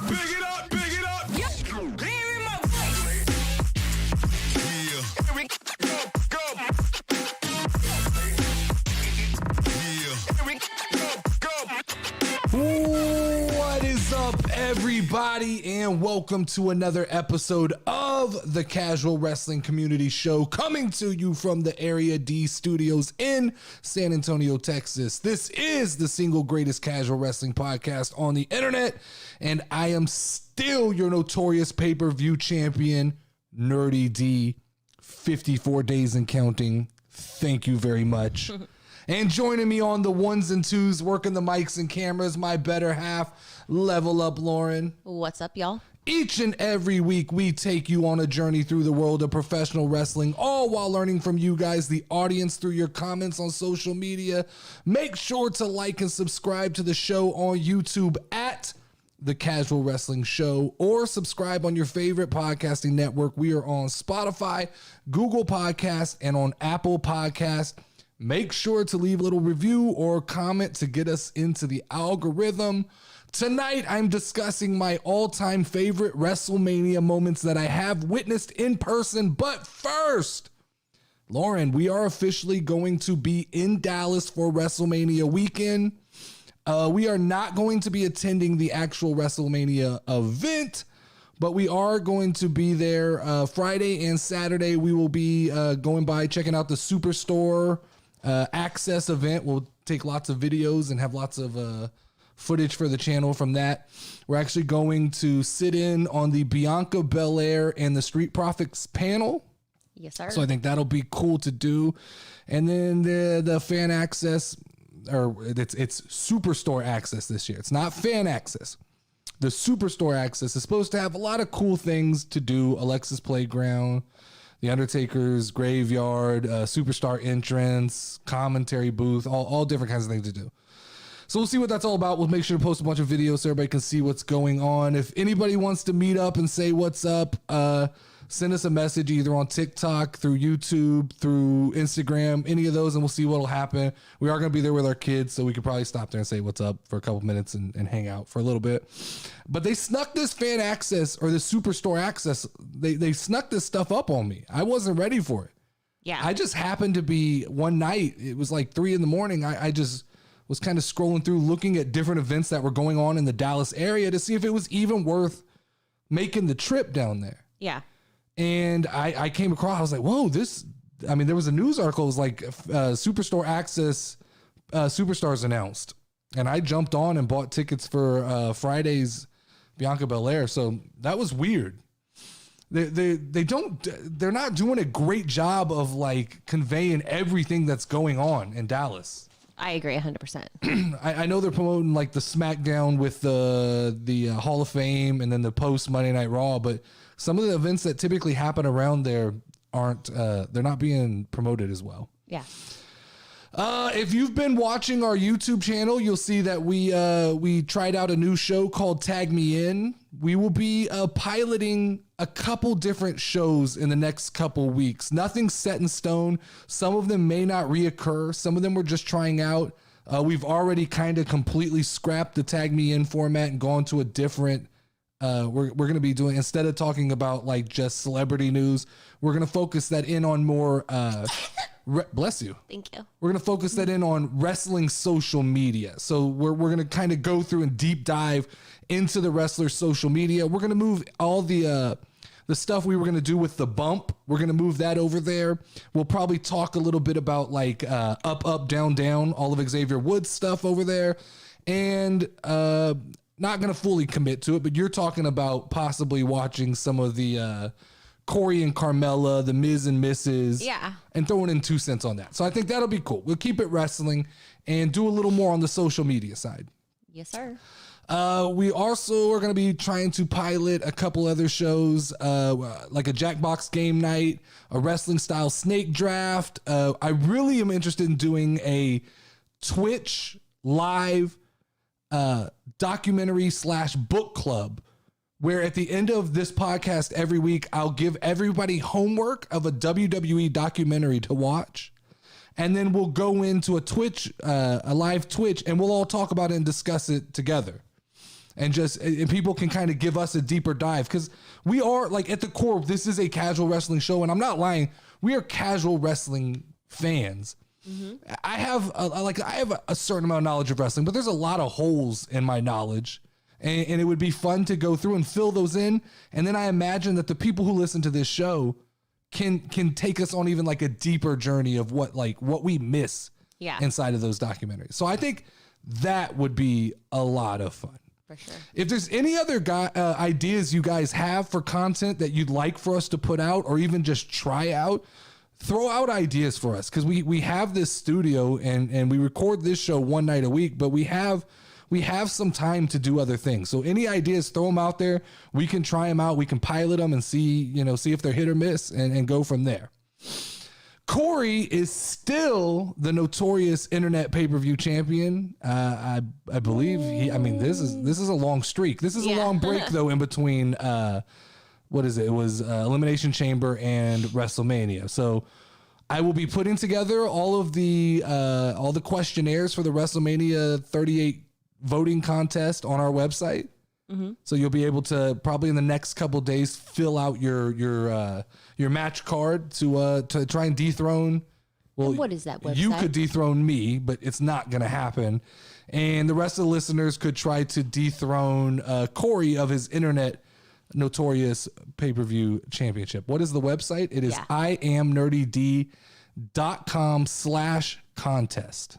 Big it up, big it up. Yeah. Hear my voice. Yeah. Here we go. Yeah. Here we go. What is up, everybody, and welcome to another episode of the Casual Wrestling Community Show, coming to you from the Area D Studios in San Antonio, Texas. This is the single greatest casual wrestling podcast on the internet, and I am still your Notorious pay-per-view champion, NerdyD, 54 days and counting. Thank you very much. And joining me on the ones and twos, working the mics and cameras, my better half, Level Up Lauren. What's up, y'all? Each and every week, we take you on a journey through the world of professional wrestling, all while learning from you guys, the audience, through your comments on social media. Make sure to like and subscribe to the show on YouTube at The Casual Wrestling Show, or subscribe on your favorite podcasting network. We are on Spotify, Google Podcasts, and on Apple Podcasts. Make sure to leave a little review or comment to get us into the algorithm. Tonight, I'm discussing my all-time favorite WrestleMania moments that I have witnessed in person. But first, Lauren, we are officially going to be in Dallas for WrestleMania weekend. We are not going to be attending the actual WrestleMania event, but we are going to be there Friday and Saturday. We will be going by, checking out the Superstore access event. We'll take lots of videos and have lots of footage for the channel from that. We're actually going to sit in on the Bianca Belair and the Street Profits panel. Yes, sir. So I think that'll be cool to do. And then the fan access, or it's Superstore access this year. It's not fan access. The Superstore access is supposed to have a lot of cool things to do. Alexa's Playground, The Undertaker's Graveyard, Superstar entrance, commentary booth, all different kinds of things to do. So we'll see what that's all about. We'll make sure to post a bunch of videos so everybody can see what's going on. If anybody wants to meet up and say what's up, send us a message either on TikTok, through YouTube, through Instagram, any of those, and we'll see what'll happen. We are going to be there with our kids, so we could probably stop there and say what's up for a couple minutes and hang out for a little bit. But they snuck this fan access, or the Superstore access, they snuck this stuff up on me. I wasn't ready for it. Yeah. I just happened to be one night, it was like 3 a.m. I just was kind of scrolling through, looking at different events that were going on in the Dallas area to see if it was even worth making the trip down there. Yeah. And I came across, I was like, whoa, there was a news article, it was like Superstore access, Superstars announced. And I jumped on and bought tickets for Friday's Bianca Belair. So that was weird. They're not doing a great job of like conveying everything that's going on in Dallas. I agree 100%. I know they're promoting like the SmackDown with the Hall of Fame and then the post Monday Night Raw, but some of the events that typically happen around there they're not being promoted as well. Yeah. If you've been watching our YouTube channel, you'll see that we tried out a new show called Tag Me In. We will be piloting a couple different shows in the next couple weeks. Nothing set in stone. Some of them may not reoccur. Some of them we're just trying out. We've already kind of completely scrapped the Tag Me In format and gone to a different. We're going to be doing, instead of talking about like just celebrity news, we're going to focus that in on more. Bless you. Thank you. We're going to focus that in on wrestling social media. So we're going to kind of go through and deep dive into the wrestler's social media. We're going to move all the stuff we were going to do with the bump. We're going to move that over there. We'll probably talk a little bit about like up, up, down, down, all of Xavier Woods stuff over there. And not going to fully commit to it, but you're talking about possibly watching some of the Corey and Carmella, the Miz and Mrs. Yeah. And throwing in 2 cents on that. So I think that'll be cool. We'll keep it wrestling and do a little more on the social media side. Yes, sir. We also are going to be trying to pilot a couple other shows, like a Jackbox game night, a wrestling style snake draft. I really am interested in doing a Twitch live documentary / book club, where at the end of this podcast every week, I'll give everybody homework of a WWE documentary to watch. And then we'll go into a live Twitch, and we'll all talk about it and discuss it together. and people can kind of give us a deeper dive, because we are, like, at the core, this is a casual wrestling show, and I'm not lying, we are casual wrestling fans. I have a certain amount of knowledge of wrestling, but there's a lot of holes in my knowledge, and it would be fun to go through and fill those in. And then I imagine that the people who listen to this show can take us on even like a deeper journey of what we miss inside of those documentaries. So I think that would be a lot of fun. For sure. If there's any other ideas you guys have for content that you'd like for us to put out, or even just try out, throw out ideas for us, because we have this studio and we record this show one night a week, but we have some time to do other things. So any ideas, throw them out there. We can try them out. We can pilot them and see if they're hit or miss, and go from there. Corey is still the Notorious Internet Pay-Per-View champion. I believe this is a long streak. This is a long break though in between. What is it? It was Elimination Chamber and WrestleMania. So I will be putting together all the questionnaires for the WrestleMania 38 voting contest on our website. So you'll be able to probably in the next couple days fill out your match card to try and dethrone. Well, and what is that website? You could dethrone me, but it's not going to happen. And the rest of the listeners could try to dethrone Corey of his Internet Notorious Pay-Per-View Championship. What is the website? It is iamnerdyd.com/contest.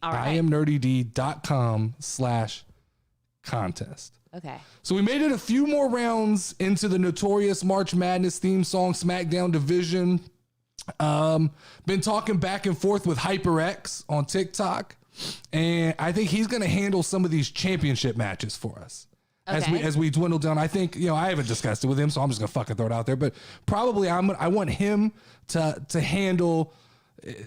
All right. iamnerdyd.com/contest. Okay. So we made it a few more rounds into the Notorious March Madness theme song SmackDown division. Been talking back and forth with HyperX on TikTok, and I think he's going to handle some of these championship matches for us. Okay. As we dwindle down. I think, I haven't discussed it with him, so I'm just gonna fucking throw it out there. But probably I want him to handle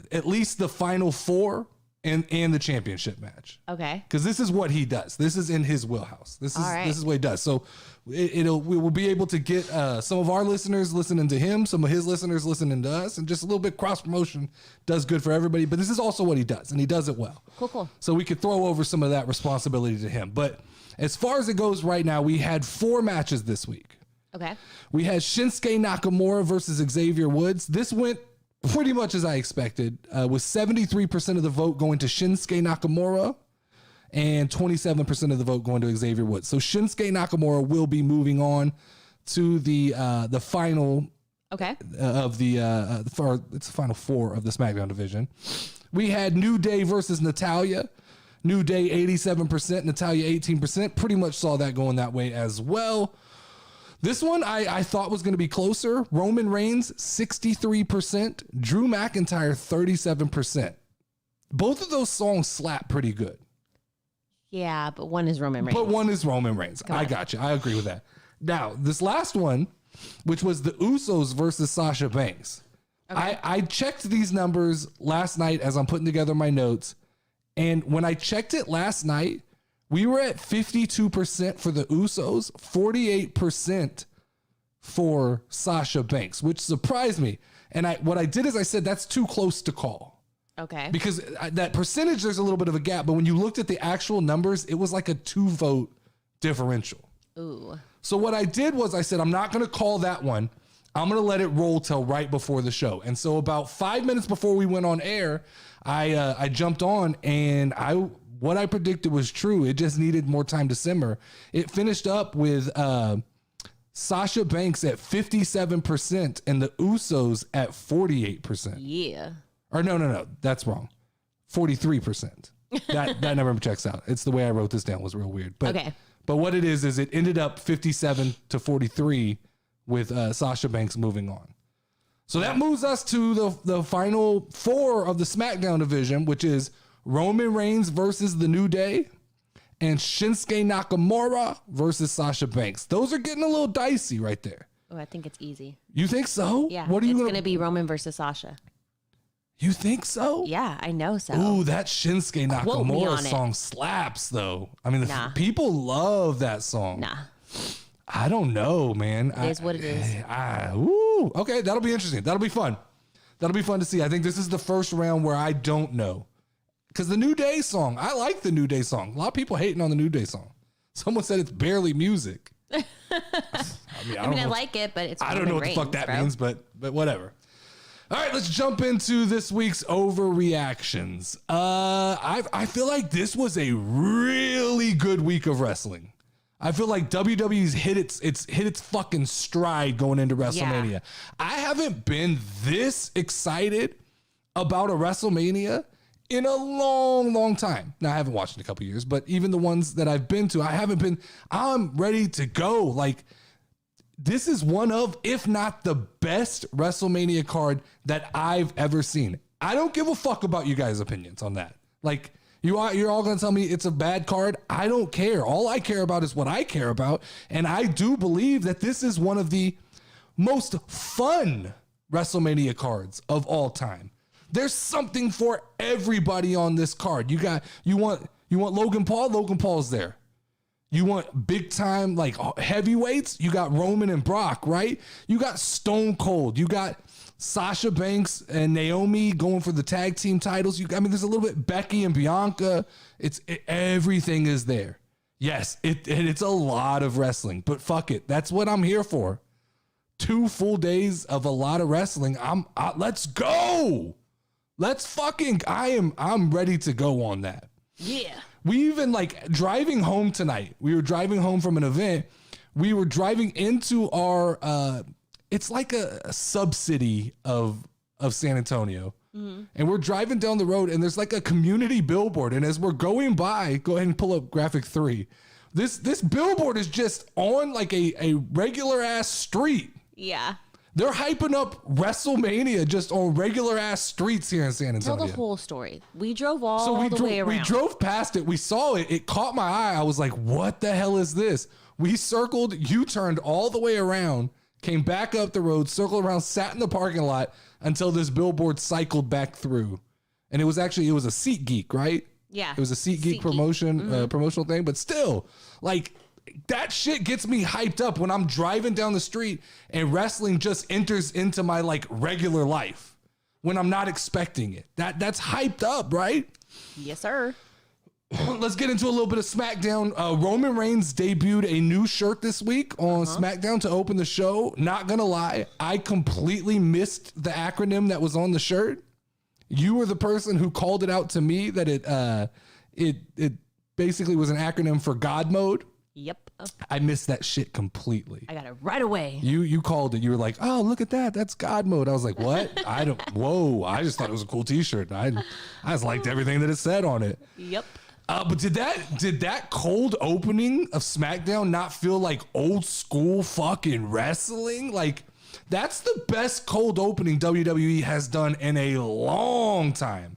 at least the final four and the championship match. Okay. Because this is what he does. This is in his wheelhouse. This is what he does. So we will be able to get some of our listeners listening to him, some of his listeners listening to us, and just a little bit cross promotion does good for everybody. But this is also what he does, and he does it well. Cool. So we could throw over some of that responsibility to him. But as far as it goes right now, we had 4 matches this week. Okay. We had Shinsuke Nakamura versus Xavier Woods. This went pretty much as I expected, with 73% of the vote going to Shinsuke Nakamura and 27% of the vote going to Xavier Woods. So Shinsuke Nakamura will be moving on to the final of it's the final 4 of the SmackDown division. We had New Day versus Natalya. New Day 87%, Natalya 18%. Pretty much saw that going that way as well. This one I thought was going to be closer. Roman Reigns 63%, Drew McIntyre 37%. Both of those songs slap pretty good. Yeah, but one is Roman Reigns. I got you. I agree with that. Now, this last one, which was the Usos versus Sasha Banks. Okay. I checked these numbers last night as I'm putting together my notes. And when I checked it last night, we were at 52% for the Usos, 48% for Sasha Banks, which surprised me. And what I did is I said, that's too close to call. Okay. Because that percentage, there's a little bit of a gap. But when you looked at the actual numbers, it was like a 2-vote differential. Ooh. So what I did was I said, I'm not going to call that one. I'm going to let it roll till right before the show. And so about 5 minutes before we went on air, I jumped on, and what I predicted was true. It just needed more time to simmer. It finished up with Sasha Banks at 57% and the Usos at 48%. Yeah. Or no, that's wrong. 43%. That number checks out. It's the way I wrote this down was real weird. But, okay. But what it is it ended up 57 to 43 with Sasha Banks moving on. So that moves us to the final 4 of the SmackDown division, which is Roman Reigns versus The New Day and Shinsuke Nakamura versus Sasha Banks. Those are getting a little dicey right there. Oh, I think it's easy. You think so? Yeah. What are you going to be Roman versus Sasha. You think so? Yeah, I know so. Ooh, that Shinsuke Nakamura song slaps, though. I mean, people love that song. Nah. I don't know, man. It is what it is. Okay, that'll be interesting. That'll be fun. That'll be fun to see. I think this is the first round where I don't know. Because the New Day song, I like the New Day song. A lot of people hating on the New Day song. Someone said it's barely music. I I like it, but it's. I don't know what the fuck that means, but whatever. All right, let's jump into this week's overreactions. I feel like this was a really good week of wrestling. I feel like WWE's hit its fucking stride going into WrestleMania. Yeah. I haven't been this excited about a WrestleMania in a long, long time. Now, I haven't watched in a couple years, but even the ones that I've been to, I'm ready to go. Like, this is one of, if not the best WrestleMania card that I've ever seen. I don't give a fuck about you guys' opinions on that. Like, you're all going to tell me it's a bad card. I don't care. All I care about is what I care about. And I do believe that this is one of the most fun WrestleMania cards of all time. There's something for everybody on this card. You want Logan Paul? Logan Paul's there. You want big time, like heavyweights? You got Roman and Brock, right? You got Stone Cold. You got Sasha Banks and Naomi going for the tag team titles. There's a little bit Becky and Bianca. Everything is there. Yes, it's a lot of wrestling, but fuck it. That's what I'm here for. 2 full days of a lot of wrestling. Let's go. I'm ready to go on that. Yeah. We even driving home tonight. We were driving home from an event. We were driving into our, it's like a sub-city of San Antonio. Mm-hmm. And we're driving down the road and there's like a community billboard. And as we're going by, go ahead and pull up graphic 3. This billboard is just on like a regular ass street. Yeah. They're hyping up WrestleMania just on regular ass streets here in San Antonio. Tell the whole story. We drove the way around. We drove past it. We saw it. It caught my eye. I was like, what the hell is this? We circled, U-turned all the way around, came back up the road, circled around, sat in the parking lot until this billboard cycled back through. And it was a SeatGeek, right? Yeah. It was a SeatGeek promotion, promotional thing. But still, like, that shit gets me hyped up when I'm driving down the street and wrestling just enters into my like regular life when I'm not expecting it. That's hyped up, right? Yes, sir. Let's get into a little bit of SmackDown. Roman Reigns debuted a new shirt this week on SmackDown to open the show. Not gonna lie, I completely missed the acronym that was on the shirt. You were the person who called it out to me that it basically was an acronym for God Mode. Yep. I missed that shit completely. I got it right away. You called it. You were like, oh, look at that. That's God Mode. I was like, what? Whoa. I just thought it was a cool t-shirt. I just liked everything that it said on it. Yep. But did that cold opening of SmackDown not feel like old school fucking wrestling? Like, that's the best cold opening WWE has done in a long time.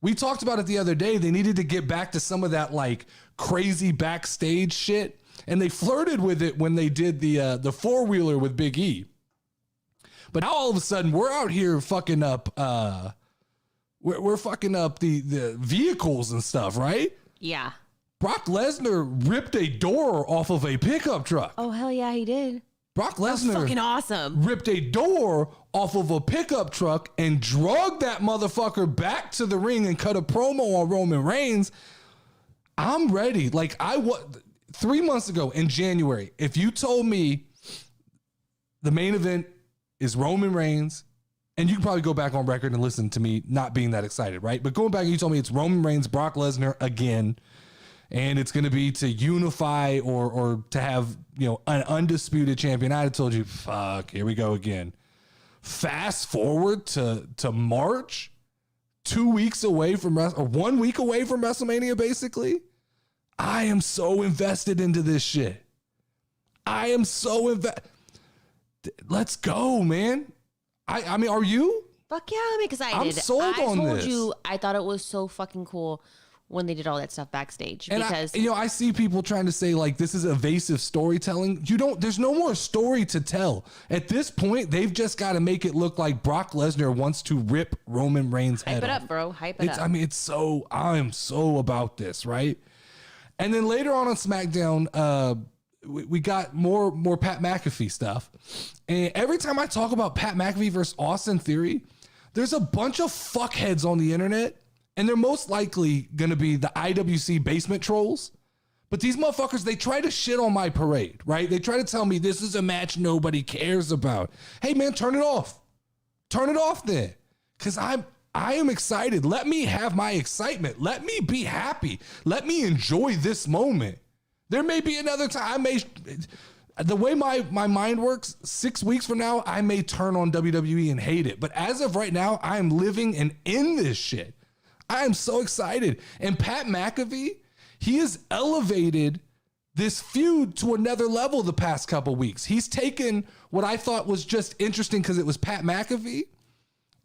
We talked about it the other day. They needed to get back to some of that like crazy backstage shit. And they flirted with it when they did the four-wheeler with Big E. But now all of a sudden we're out here fucking up we're fucking up the vehicles and stuff, right? Yeah. Brock Lesnar ripped a door off of a pickup truck. Oh hell yeah, he did. Brock Lesnar fucking awesome. Ripped a door off of a pickup truck and drugged that motherfucker back to the ring and cut a promo on Roman Reigns. I'm ready. Like 3 months ago in January, if you told me the main event is Roman Reigns, and you can probably go back on record and listen to me not being that excited, right? But going back and you told me it's Roman Reigns, Brock Lesnar again, and it's going to be to unify or to have, an undisputed champion. I'd have told you, fuck, here we go again. Fast forward to March, 2 weeks away from, or 1 week away from WrestleMania, basically. I am so invested into this shit. I am so invested. Let's go, man. I mean, are you? Fuck yeah, I'm excited. I'm sold on this. I told you, I thought it was so fucking cool when they did all that stuff backstage. And because I see people trying to say like this is evasive storytelling. There's no more story to tell. At this point, they've just got to make it look like Brock Lesnar wants to rip Roman Reigns' head off. Hype it up, bro. Hype it up. I mean, I'm so about this, right? And then later on SmackDown, we got more Pat McAfee stuff. And every time I talk about Pat McAfee versus Austin Theory, there's a bunch of fuckheads on the internet, and they're most likely going to be the IWC basement trolls, But these motherfuckers, they try to shit on my parade, right? They try to tell me this is a match nobody cares about. Hey, man, turn it off. Turn it off then. Because I am excited. Let me have my excitement. Let me be happy. Let me enjoy this moment. There may be another time. The way my mind works, 6 weeks from now, I may turn on WWE and hate it. But as of right now, I am living and in this shit. I am so excited. And Pat McAfee, he has elevated this feud to another level the past couple weeks. He's taken what I thought was just interesting because it was Pat McAfee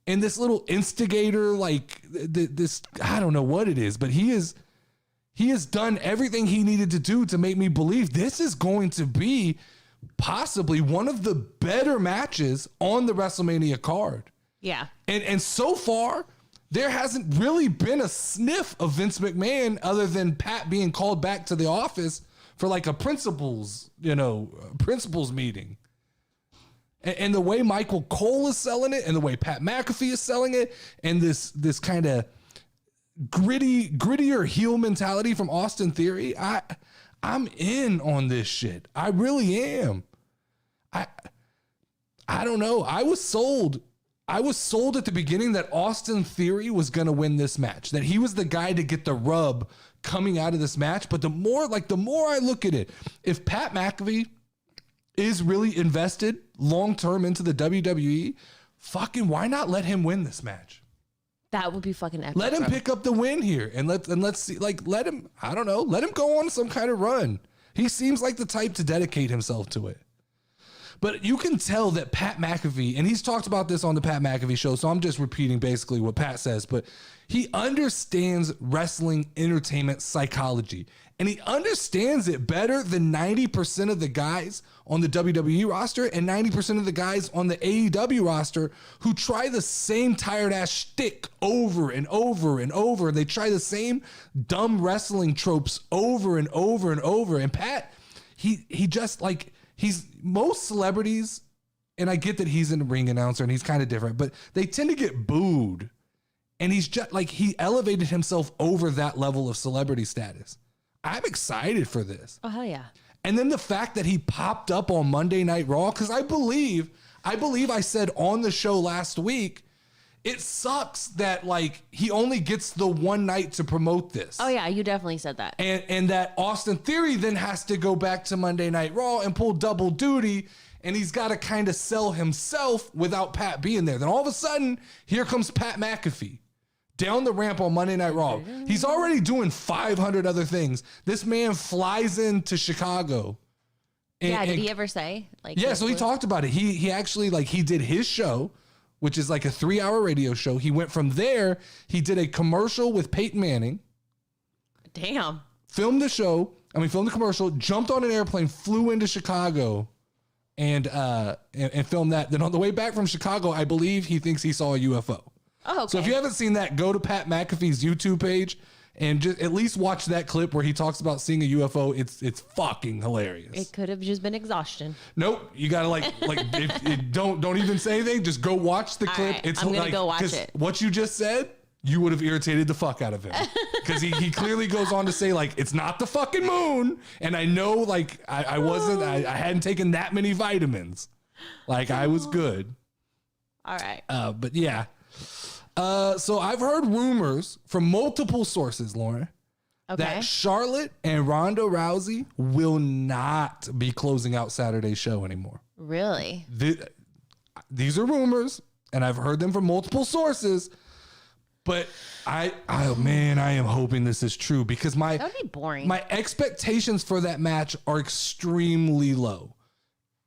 and this little instigator, like this, I don't know what it is, but he has done everything he needed to do to make me believe this is going to be possibly one of the better matches on the WrestleMania card. Yeah. And so far, there hasn't really been a sniff of Vince McMahon other than Pat being called back to the office for like a principals meeting. And the way Michael Cole is selling it and the way Pat McAfee is selling it and this kind of grittier heel mentality from Austin Theory, I'm in on this shit. I really am. I don't know. I was sold at the beginning that Austin Theory was going to win this match, that he was the guy to get the rub coming out of this match. But the more I look at it, if Pat McAfee is really invested long-term into the WWE, fucking why not let him win this match? That would be fucking epic. Let him pick up the win here and let's see, like, let him go on some kind of run. He seems like the type to dedicate himself to it. But you can tell that Pat McAfee, and he's talked about this on the Pat McAfee show, so I'm just repeating basically what Pat says, but he understands wrestling entertainment psychology. And he understands it better than 90% of the guys on the WWE roster and 90% of the guys on the AEW roster who try the same tired ass shtick over and over and over. They try the same dumb wrestling tropes over and over and over. And Pat, he just like, most celebrities, and I get that he's a ring announcer and he's kind of different, but they tend to get booed. And he's just like, he elevated himself over that level of celebrity status. I'm excited for this. Oh, hell yeah. And then the fact that he popped up on Monday Night Raw, because I believe I said on the show last week, it sucks that like he only gets the one night to promote this. Oh yeah, you definitely said that. And that Austin Theory then has to go back to Monday Night Raw and pull double duty, and he's got to kind of sell himself without Pat being there. Then all of a sudden, here comes Pat McAfee down the ramp on Monday Night Raw. He's already doing 500 other things. This man flies into Chicago. Did he ever say? Like, yeah, so he talked about it. He actually, like, he did his show, which is like a 3-hour radio show. He went from there. He did a commercial with Peyton Manning. Damn. Filmed the commercial, jumped on an airplane, flew into Chicago, and filmed that. Then on the way back from Chicago, I believe he thinks he saw a UFO. Oh, okay. So if you haven't seen that, go to Pat McAfee's YouTube page and just at least watch that clip where he talks about seeing a UFO. It's fucking hilarious. It could have just been exhaustion. Nope, you gotta don't even say anything. Just go watch the clip. Right, I'm gonna go watch it. What you just said, you would have irritated the fuck out of him because he clearly goes on to say like it's not the fucking moon, and I know like I hadn't taken that many vitamins, like I was good. All right, but yeah. So I've heard rumors from multiple sources, Lauren, that Charlotte and Ronda Rousey will not be closing out Saturday's show anymore. Really? These are rumors, and I've heard them from multiple sources. But I am hoping this is true because that would be boring. My expectations for that match are extremely low.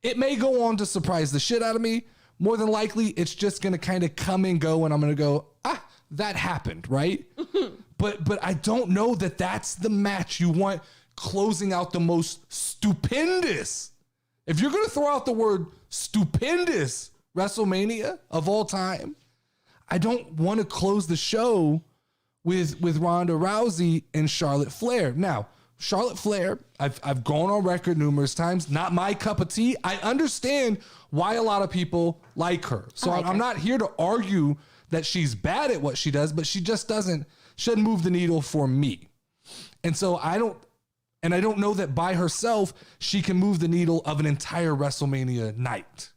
It may go on to surprise the shit out of me. More than likely, it's just going to kind of come and go, and I'm going to go, that happened, right? But I don't know that that's the match you want closing out the most stupendous. If you're going to throw out the word stupendous WrestleMania of all time, I don't want to close the show with Ronda Rousey and Charlotte Flair. Now, Charlotte Flair, I've gone on record numerous times, not my cup of tea. I understand why a lot of people like her. So I'm not here to argue that she's bad at what she does, but she just shouldn't move the needle for me. And so And I don't know that by herself, she can move the needle of an entire WrestleMania night.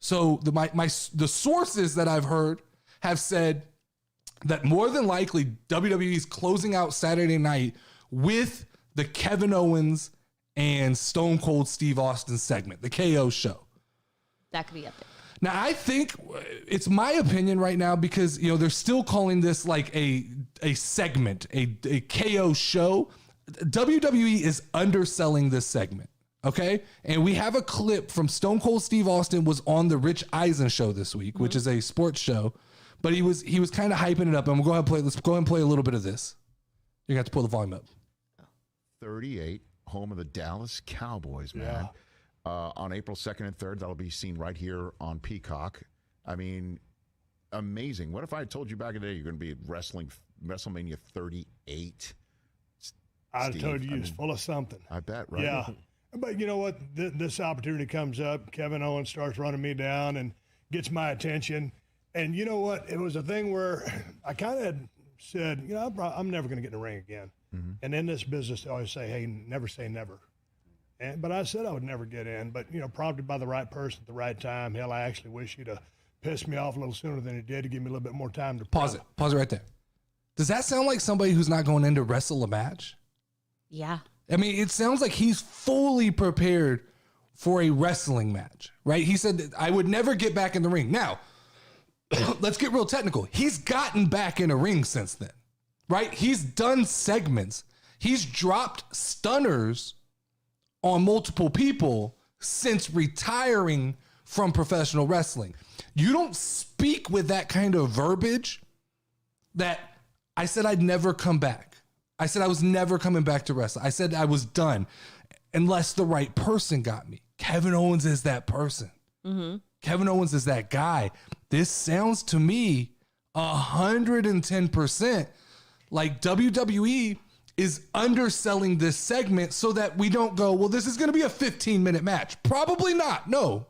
So the sources that I've heard have said that more than likely WWE is closing out Saturday night with the Kevin Owens and Stone Cold Steve Austin segment, the KO show. That could be epic. Now, I think it's my opinion right now because, they're still calling this like a segment, a KO show. WWE is underselling this segment. Okay. And we have a clip from Stone Cold Steve Austin was on the Rich Eisen show this week, which is a sports show, but he was kind of hyping it up. And we'll go ahead and play. Let's go ahead and play a little bit of this. You got to pull the volume up. 38, home of the Dallas Cowboys, man. Yeah. On April 2nd and 3rd, that'll be seen right here on Peacock. I mean, amazing. What if I had told you back in the day you're going to be at WrestleMania 38? I'd have told you it's full of something. I bet, right? Yeah. But you know what? This opportunity comes up. Kevin Owens starts running me down and gets my attention. And you know what? It was a thing where I kind of had said, I'm never going to get in the ring again. And in this business, they always say, hey, never say never. But I said I would never get in. But, prompted by the right person at the right time. Hell, I actually wish you'd have pissed me off a little sooner than it did to give me a little bit more time to Pause it right there. Does that sound like somebody who's not going in to wrestle a match? Yeah. I mean, it sounds like he's fully prepared for a wrestling match, right? He said that I would never get back in the ring. Now, let's get real technical. He's gotten back in a ring since then, right? He's done segments. He's dropped stunners on multiple people since retiring from professional wrestling. You don't speak with that kind of verbiage that I said I'd never come back. I said I was never coming back to wrestle. I said I was done unless the right person got me. Kevin Owens is that person. Kevin Owens is that guy. This sounds to me 110% like WWE is underselling this segment so that we don't go, well, this is going to be a 15-minute match. Probably not. No.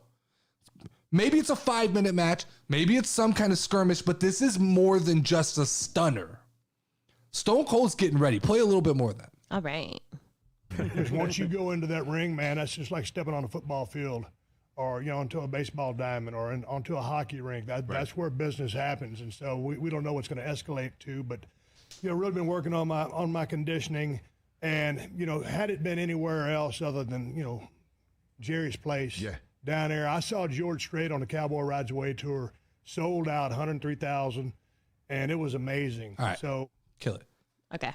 Maybe it's a 5-minute match. Maybe it's some kind of skirmish, but this is more than just a stunner. Stone Cold's getting ready. Play a little bit more of that. All right. Because once you go into that ring, man, that's just like stepping on a football field or, onto a baseball diamond or onto a hockey rink. That's where business happens. And so we don't know what's going to escalate to, but, really been working on my conditioning. And, had it been anywhere else other than, Jerry's place down there, I saw George Strait on the Cowboy Rides Away tour, sold out 103,000, and it was amazing. All right. So kill it. Okay.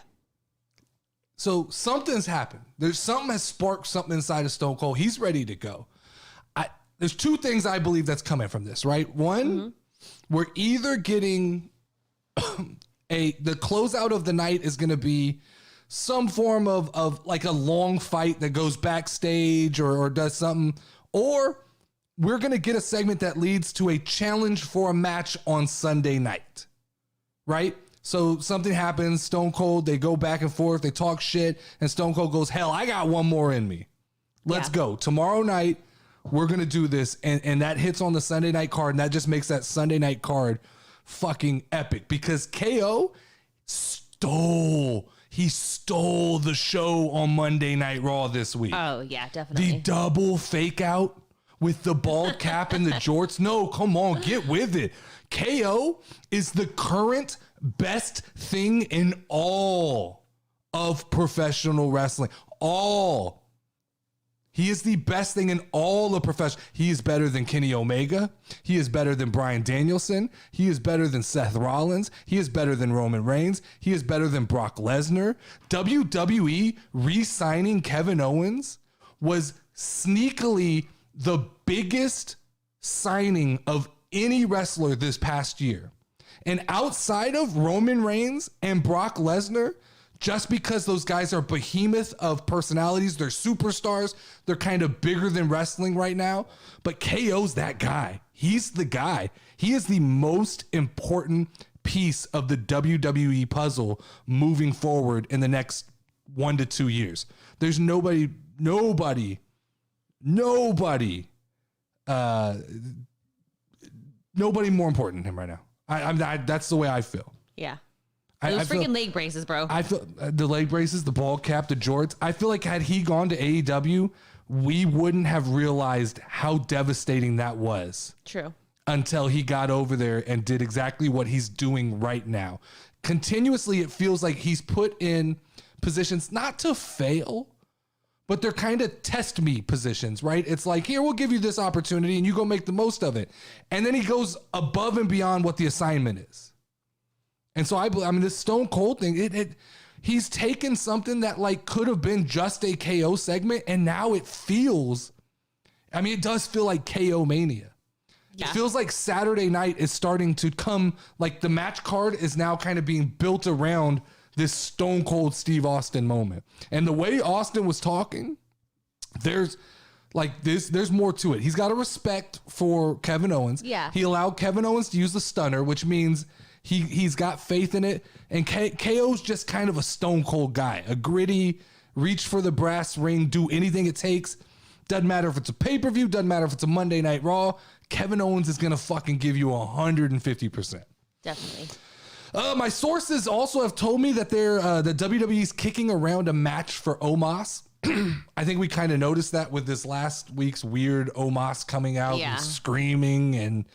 So something's happened. Something has sparked something inside of Stone Cold. He's ready to go. There's two things I believe that's coming from this, right? One, we're either getting the closeout of the night is going to be some form of like a long fight that goes backstage or does something, or we're going to get a segment that leads to a challenge for a match on Sunday night, right? So something happens, Stone Cold, they go back and forth, they talk shit, and Stone Cold goes, hell, I got one more in me. Let's go. Tomorrow night, we're going to do this. And that hits on the Sunday night card, and that just makes that Sunday night card fucking epic because KO stole the show on Monday Night Raw this week. Oh, yeah, definitely. The double fake out with the bald cap and the jorts. No, come on, get with it. KO is the current best thing in all of professional wrestling. He is the best thing in all of professional. He is better than Kenny Omega. He is better than Bryan Danielson. He is better than Seth Rollins. He is better than Roman Reigns. He is better than Brock Lesnar. WWE re-signing Kevin Owens was sneakily the biggest signing of any wrestler this past year. And outside of Roman Reigns and Brock Lesnar, just because those guys are behemoth of personalities, they're superstars, they're kind of bigger than wrestling right now, but KO's that guy. He's the guy. He is the most important piece of the WWE puzzle moving forward in the next 1 to 2 years. There's nobody more important than him right now. That's the way I feel. Yeah. Those feel- freaking leg braces, bro. I feel the leg braces, the ball cap, the jorts. I feel like had he gone to AEW, we wouldn't have realized how devastating that was True. until he got over there and did exactly what he's doing right now. Continuously, it feels like he's put in positions not to fail, but they're kind of test me positions, right? It's like, here, we'll give you this opportunity and you go make the most of it. And then he goes above and beyond what the assignment is. And so I mean, this Stone Cold thing, he's taken something that like could have been just a KO segment, and now it feels, I mean, it does feel like KO Mania. Yeah. It feels like Saturday night is starting to come, like the match card is now kind of being built around this Stone Cold Steve Austin moment. And the way Austin was talking, there's more to it. He's got a respect for Kevin Owens. Yeah. He allowed Kevin Owens to use the stunner, which means he's got faith in it. And KO's just kind of a Stone Cold guy, a gritty, reach for the brass ring, do anything it takes. Doesn't matter if it's a pay-per-view, doesn't matter if it's a Monday Night Raw. Kevin Owens is going to fucking give you 150%. Definitely. My sources also have told me that the WWE's kicking around a match for Omos. I think we kind of noticed that with this last week's weird Omos coming out Yeah. and screaming. And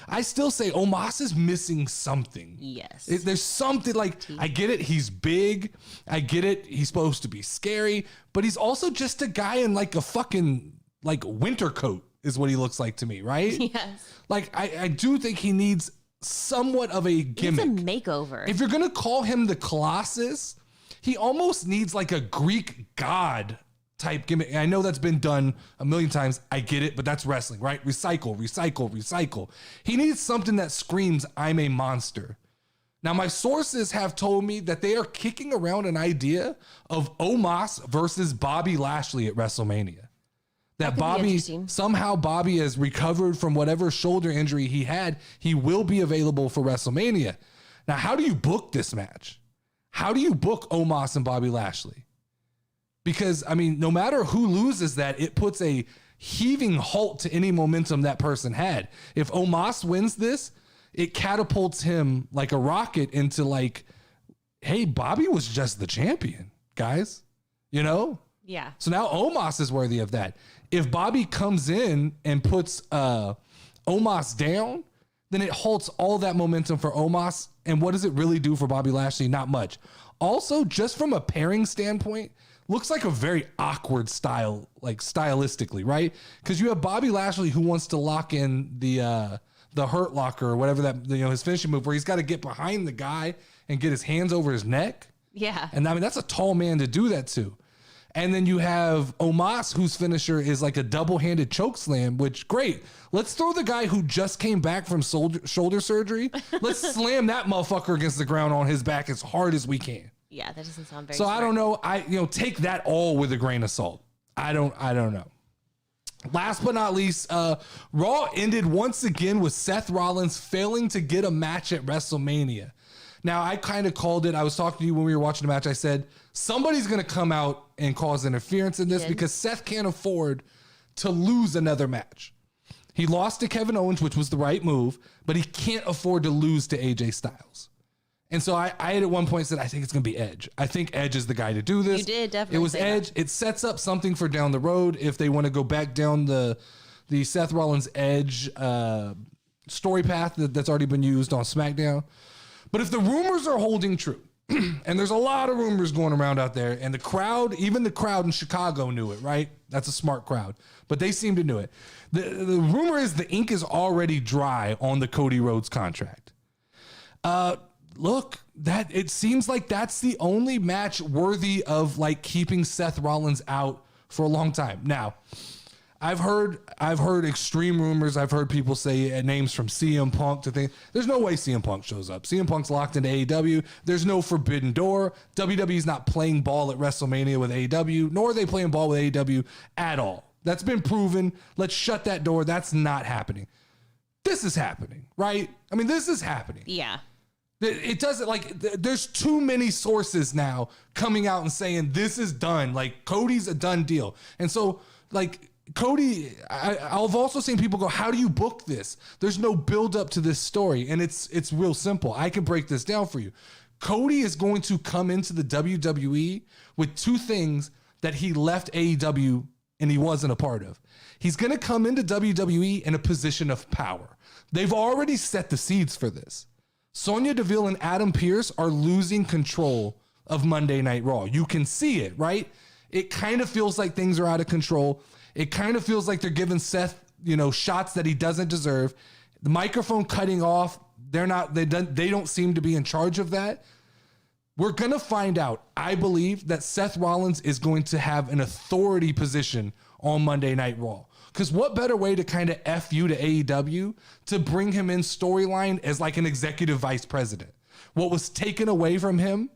I still say Omos is missing something. Yes. There's something like, I get it. He's big. I get it. He's supposed to be scary, but he's also just a guy in like a fucking like winter coat is what he looks like to me. Right. Yes. Like I do think he needs somewhat of a gimmick. It's a makeover. If you're going to call him the Colossus, he almost needs like a Greek god type gimmick. And I know that's been done a million times. I get it, but that's wrestling, right? Recycle, recycle, recycle. He needs something that screams, I'm a monster. Now, my sources have told me that they are kicking around an idea of Omos versus Bobby Lashley at WrestleMania. That could be Bobby, interesting. somehow Bobby has recovered from whatever shoulder injury he had. He will be available for WrestleMania. Now, how do you book this match? How do you book Omos and Bobby Lashley? Because, I mean, no matter who loses that, it puts a heaving halt to any momentum that person had. If Omos wins this, it catapults him like a rocket into like, hey, Bobby was just the champion, guys. You know? Yeah. So now Omos is worthy of that. If Bobby comes in and puts Omos down, then it halts all that momentum for Omos. And what does it really do for Bobby Lashley? Not much. Also, just from a pairing standpoint, looks like a very awkward style, like stylistically, right? Because you have Bobby Lashley who wants to lock in the Hurt Locker or whatever that, you know, his finishing move, where he's got to get behind the guy and get his hands over his neck. Yeah. And I mean, that's a tall man to do that to. And then you have Omos, whose finisher is like a double-handed choke slam, which, great. Let's throw the guy who just came back from shoulder surgery. Let's slam that motherfucker against the ground on his back as hard as we can. Yeah, that doesn't sound very So smart. I don't know. Take that all with a grain of salt. I don't know. Last but not least, Raw ended once again with Seth Rollins failing to get a match at WrestleMania. Now, I kind of called it. I was talking to you when we were watching the match. I said, somebody's going to come out and cause interference in this because Seth can't afford to lose another match. He lost to Kevin Owens, which was the right move, but he can't afford to lose to AJ Styles. And so I had at one point said, I think it's going to be Edge. I think Edge is the guy to do this. You did definitely It was say Edge. It sets up something for down the road if they want to go back down the Seth Rollins Edge story path that's already been used on SmackDown. But if the rumors are holding true, and there's a lot of rumors going around out there, and the crowd, even the crowd in Chicago knew it, right? That's a smart crowd, but they seem to know it. The rumor is the ink is already dry on the Cody Rhodes contract. Look, that it seems like that's the only match worthy of like keeping Seth Rollins out for a long time. Now, I've heard extreme rumors. I've heard people say names from CM Punk to think there's no way CM Punk shows up. CM Punk's locked into AEW. There's no forbidden door. WWE's not playing ball at WrestleMania with AEW, nor are they playing ball with AEW at all. That's been proven. Let's shut that door. That's not happening. This is happening, right? I mean, this is happening. Yeah. It doesn't like there's too many sources now coming out and saying this is done. Like Cody's a done deal. And so like Cody, I've also seen people go, how do you book this? There's no build up to this story. And it's real simple. I can break this down for you. Cody is going to come into the WWE with two things that he left AEW and he wasn't a part of. He's going to come into WWE in a position of power. They've already set the seeds for this. Sonya Deville and Adam Pearce are losing control of Monday Night Raw. You can see it, right? It kind of feels like things are out of control. It kind of feels like they're giving Seth, shots that he doesn't deserve. The microphone cutting off, they don't seem to be in charge of that. We're going to find out. I believe that Seth Rollins is going to have an authority position on Monday Night Raw. Because what better way to kind of F you to AEW to bring him in storyline as like an executive vice president? What was taken away from him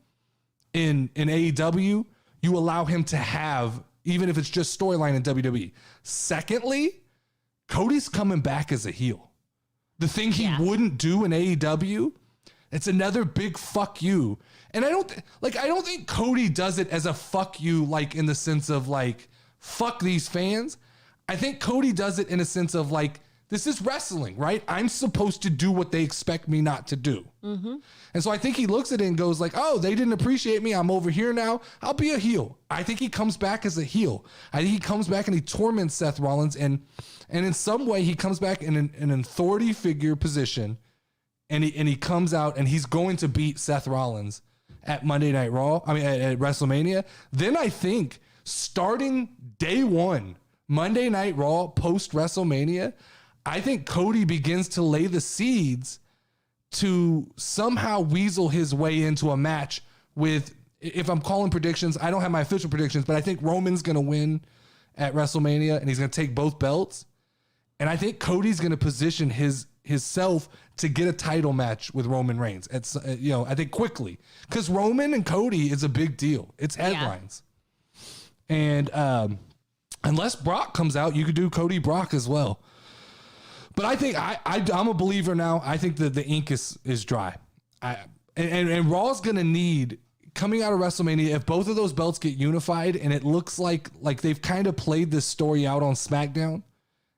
in AEW, you allow him to have, even if it's just storyline in WWE. Secondly, Cody's coming back as a heel. The thing he wouldn't do in AEW, it's another big fuck you. And I don't think Cody does it as a fuck you, like in the sense of like, fuck these fans. I think Cody does it in a sense of like, this is wrestling, right? I'm supposed to do what they expect me not to do. Mm-hmm. And so I think he looks at it and goes like, oh, they didn't appreciate me. I'm over here now. I'll be a heel. I think he comes back as a heel. I think he comes back and he torments Seth Rollins. And in some way he comes back in an authority figure position. And he comes out and he's going to beat Seth Rollins at Monday Night Raw. I mean, at WrestleMania. Then I think starting day one, Monday Night Raw post WrestleMania, I think Cody begins to lay the seeds to somehow weasel his way into a match with, if I'm calling predictions, I don't have my official predictions, but I think Roman's going to win at WrestleMania and he's going to take both belts. And I think Cody's going to position himself to get a title match with Roman Reigns. It's, I think quickly, because Roman and Cody is a big deal. It's headlines. Yeah. And unless Brock comes out, you could do Cody Brock as well. But I think I'm a believer now. I think that the ink is dry. And Raw's going to need, coming out of WrestleMania, if both of those belts get unified, and it looks like they've kind of played this story out on SmackDown,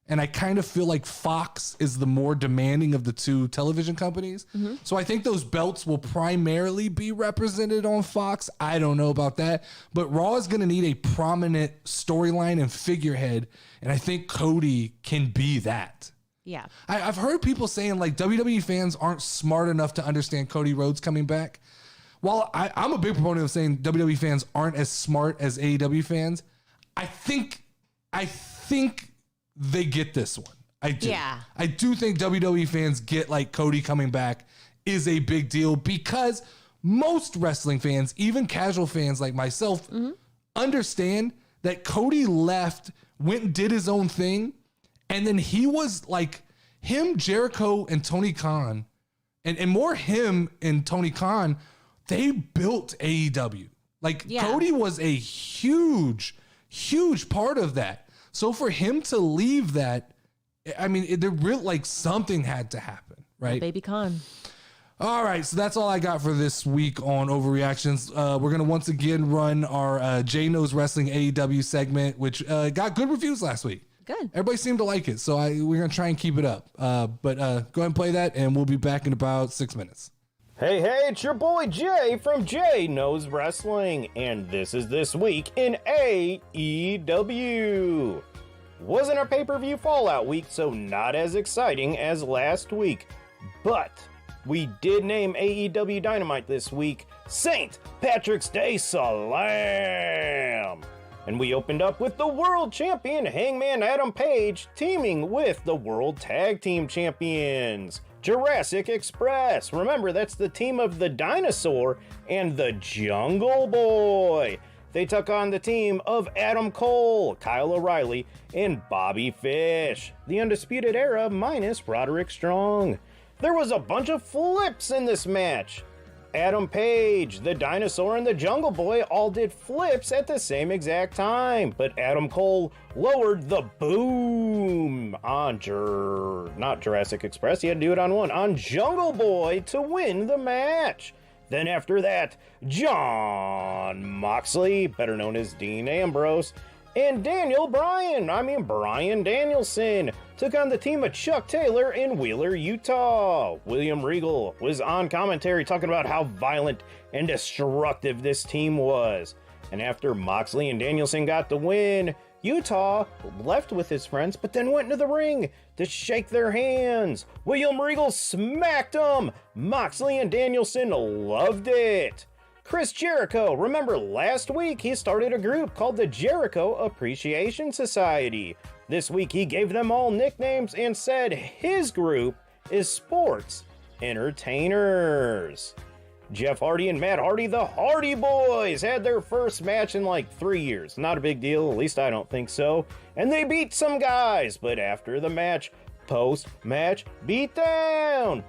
and I kind of feel like Fox is the more demanding of the two television companies. Mm-hmm. So I think those belts will primarily be represented on Fox. I don't know about that. But Raw is going to need a prominent storyline and figurehead, and I think Cody can be that. Yeah. I've heard people saying like WWE fans aren't smart enough to understand Cody Rhodes coming back. While I'm a big proponent of saying WWE fans aren't as smart as AEW fans, I think they get this one. I do. Yeah. I do think WWE fans get like Cody coming back is a big deal because most wrestling fans, even casual fans like myself, understand that Cody left, went and did his own thing. And then he was like him, Jericho, and Tony Khan, and more him and Tony Khan, they built AEW. Like Cody was a huge, huge part of that. So for him to leave that, I mean, there really like something had to happen, right? Baby Khan. All right, so that's all I got for this week on Overreactions. We're going to once again run our Jay Knows Wrestling AEW segment, which got good reviews last week. Good. Everybody seemed to like it, so we're going to try and keep it up. But go ahead and play that, and we'll be back in about 6 minutes. Hey, it's your boy Jay from Jay Knows Wrestling, and this is This Week in AEW. Wasn't our pay-per-view Fallout week, so not as exciting as last week. But we did name AEW Dynamite this week St. Patrick's Day Slam. And we opened up with the world champion Hangman Adam Page teaming with the world tag team champions Jurassic Express. Remember, that's the team of the Dinosaur and the Jungle Boy. They took on the team of Adam Cole, Kyle O'Reilly, and Bobby Fish. The Undisputed Era minus Roderick Strong. There was a bunch of flips in this match. Adam Page, the Dinosaur, and the Jungle Boy all did flips at the same exact time, but Adam Cole lowered the boom on not Jurassic Express, he had to do it on one, on Jungle Boy to win the match. Then after that, Jon Moxley, better known as Dean Ambrose, And Bryan Danielson took on the team of Chuck Taylor in Wheeler, Utah. William Regal was on commentary talking about how violent and destructive this team was. And after Moxley and Danielson got the win, Utah left with his friends, but then went into the ring to shake their hands. William Regal smacked him. Moxley and Danielson loved it. Chris Jericho, remember last week he started a group called the Jericho Appreciation Society. This week he gave them all nicknames and said his group is Sports Entertainers. Jeff Hardy and Matt Hardy, the Hardy Boys, had their first match in like 3 years. Not a big deal, at least I don't think so. And they beat some guys, but after the match, post-match beatdown,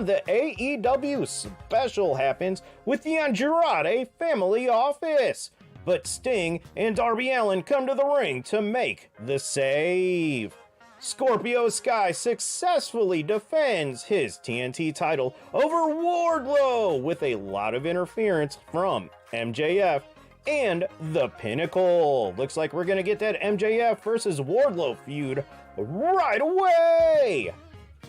the AEW special happens with the Andrade family office. But Sting and Darby Allin come to the ring to make the save. Scorpio Sky successfully defends his TNT title over Wardlow with a lot of interference from MJF and The Pinnacle. Looks like we're gonna get that MJF versus Wardlow feud right away.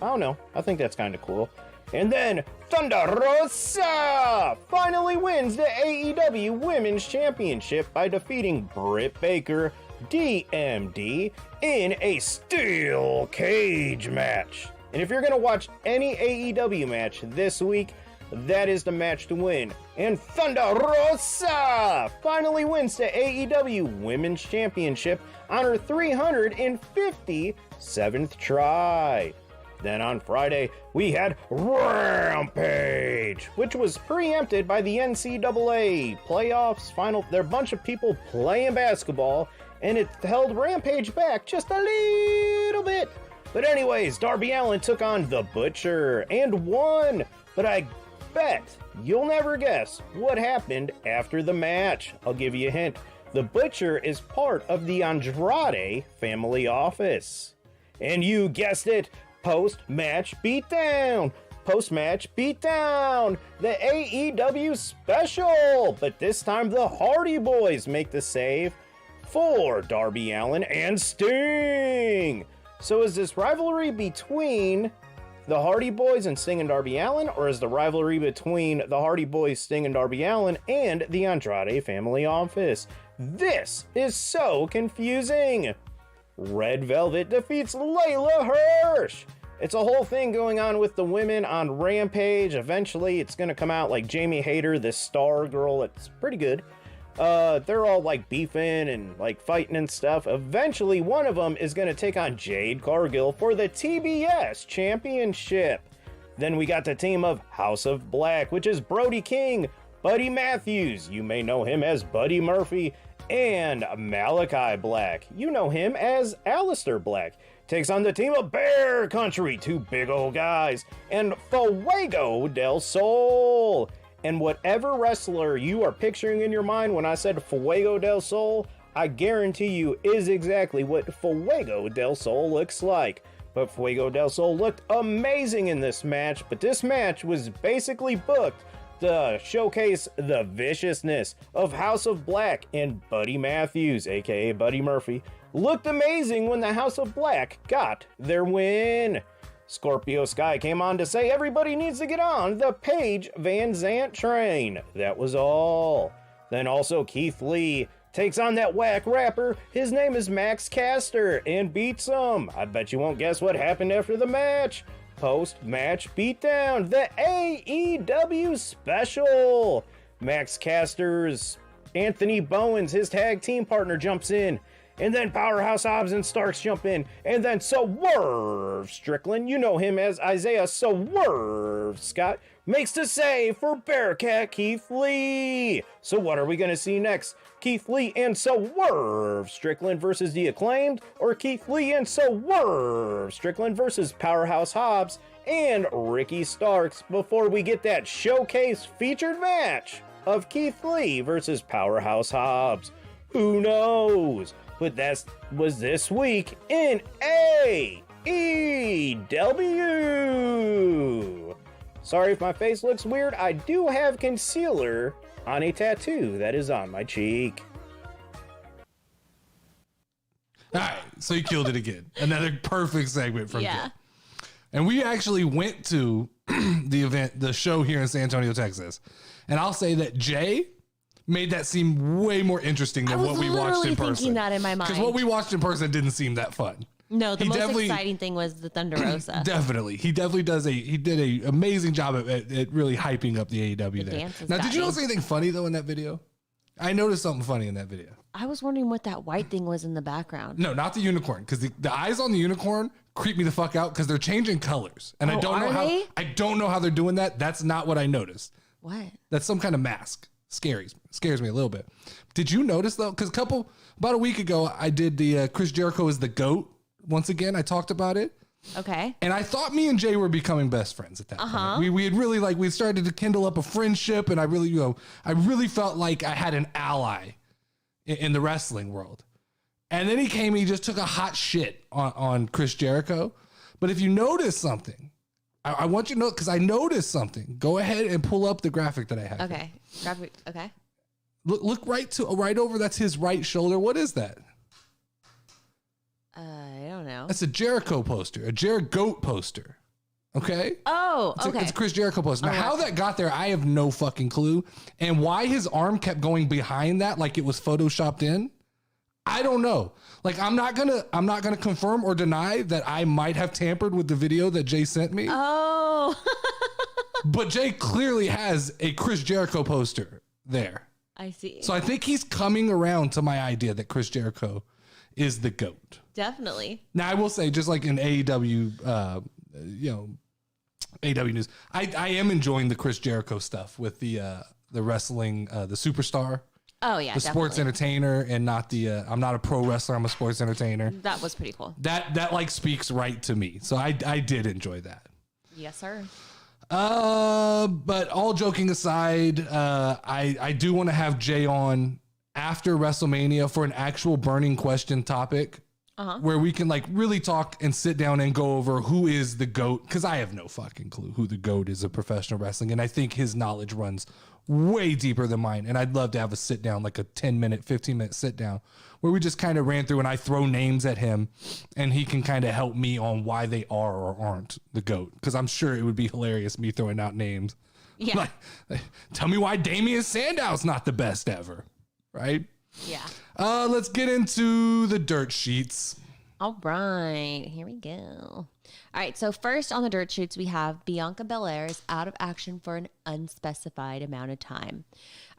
I don't know, I think that's kind of cool. And then Thunder Rosa finally wins the AEW Women's Championship by defeating Britt Baker, DMD, in a steel cage match. And if you're gonna watch any AEW match this week, that is the match to win. And Thunder Rosa finally wins the AEW Women's Championship on her 357th try. Then on Friday, we had Rampage, which was preempted by the NCAA playoffs final. There are a bunch of people playing basketball, and it held Rampage back just a little bit. But anyways, Darby Allin took on The Butcher and won. But I bet you'll never guess what happened after the match. I'll give you a hint. The Butcher is part of the Andrade family office. And you guessed it, post-match beatdown, the AEW special. But this time the Hardy Boys make the save for Darby Allin and Sting. So is this rivalry between the Hardy Boys and Sting and Darby Allin, or is the rivalry between the Hardy Boys, Sting and Darby Allin, and the Andrade family office? This is so confusing. Red Velvet defeats Layla Hirsch. It's a whole thing going on with the women on Rampage. Eventually it's gonna come out like Jamie Hayter, this star girl. It's pretty good. They're all like beefing and like fighting and stuff. Eventually one of them is gonna take on Jade Cargill for the TBS championship. Then we got the team of House of Black, which is Brody King, Buddy Matthews, you may know him as Buddy Murphy, and Malachi Black, you know him as Aleister Black, takes on the team of Bear Country, two big old guys, and Fuego del Sol. And whatever wrestler you are picturing in your mind when I said Fuego del Sol, I guarantee you is exactly what Fuego del Sol looks like. But Fuego del Sol looked amazing in this match, but this match was basically booked to showcase the viciousness of House of Black, and Buddy Matthews, aka Buddy Murphy, looked amazing when the House of Black got their win. Scorpio Sky came on to say everybody needs to get on the Paige Van Zant train. That was all. Then also Keith Lee takes on that whack rapper. His name is Max Caster and beats him. I bet you won't guess what happened after the match. Post-match beatdown, the AEW special. Max Caster's Anthony Bowens, his tag team partner, jumps in. And then Powerhouse Hobbs and Starks jump in. And then Swerve Strickland, you know him as Isaiah Swerve Scott, makes the save for Bearcat Keith Lee. So what are we going to see next? Keith Lee and Swerve Strickland versus The Acclaimed, or Keith Lee and Swerve Strickland versus Powerhouse Hobbs and Ricky Starks, before we get that showcase featured match of Keith Lee versus Powerhouse Hobbs? Who knows? But that was this week in AEW. Sorry if my face looks weird. I do have concealer on a tattoo that is on my cheek. All right, so he killed it again. Another perfect segment from Yeah. Jay. And we actually went to the show here in San Antonio, Texas. And I'll say that Jay made that seem way more interesting than what we watched in person. Thinking that in my mind. Because what we watched in person didn't seem that fun. No, the He most definitely- exciting thing was the Thunder Rosa. Definitely. He did a amazing job at really hyping up the AEW there. dance is Now, did you dying. notice anything funny though in that video? I noticed something funny in that video. I was wondering what that white thing was in the background. No, not the unicorn, because the eyes on the unicorn creep me the fuck out because they're changing colors, and I Oh, don't know are how. they? I don't know how they're doing that. That's not what I noticed. What? That's some kind of mask. Scares me a little bit. Did you notice though? Because about a week ago, I did the Chris Jericho is the GOAT. Once again, I talked about it. Okay. And I thought me and Jay were becoming best friends at that point. We had really we started to kindle up a friendship, and I really felt like I had an ally in the wrestling world. And then he just took a hot shit on Chris Jericho. But if you notice something, I want you to know, because I noticed something. Go ahead and pull up the graphic that I have. Okay. Graphic. Okay. Look right over. That's his right shoulder. What is that? I don't know. That's a Jericho poster, a Jericho poster. Okay. Oh, It's okay. a Chris Jericho poster. Now, how that got there, I have no fucking clue. And why his arm kept going behind that like it was photoshopped in, I don't know. Like, I'm not gonna confirm or deny that I might have tampered with the video that Jay sent me. Oh. But Jay clearly has a Chris Jericho poster there. I see. So I think he's coming around to my idea that Chris Jericho is the GOAT. Definitely. Now, I will say, just like in AEW, AEW news, I am enjoying the Chris Jericho stuff with the wrestling, the superstar, Oh yeah. the sports definitely. entertainer, and not the, I'm not a pro wrestler, I'm a sports entertainer. That was pretty cool. That like speaks right to me. So I did enjoy that. Yes, sir. But all joking aside, I do want to have Jay on after WrestleMania for an actual burning question topic. Where we can like really talk and sit down and go over who is the GOAT, because I have no fucking clue who the GOAT is of professional wrestling, and I think his knowledge runs way deeper than mine. And I'd love to have a sit down, like a 10-minute, 15-minute sit down, where we just kind of ran through and I throw names at him, and he can kind of help me on why they are or aren't the GOAT, because I'm sure it would be hilarious me throwing out names. Yeah. Like, tell me why Damian Sandow's not the best ever, right? Yeah. Let's get into the dirt sheets. All right, here we go. All right, so first on the dirt sheets, we have Bianca Belair is out of action for an unspecified amount of time.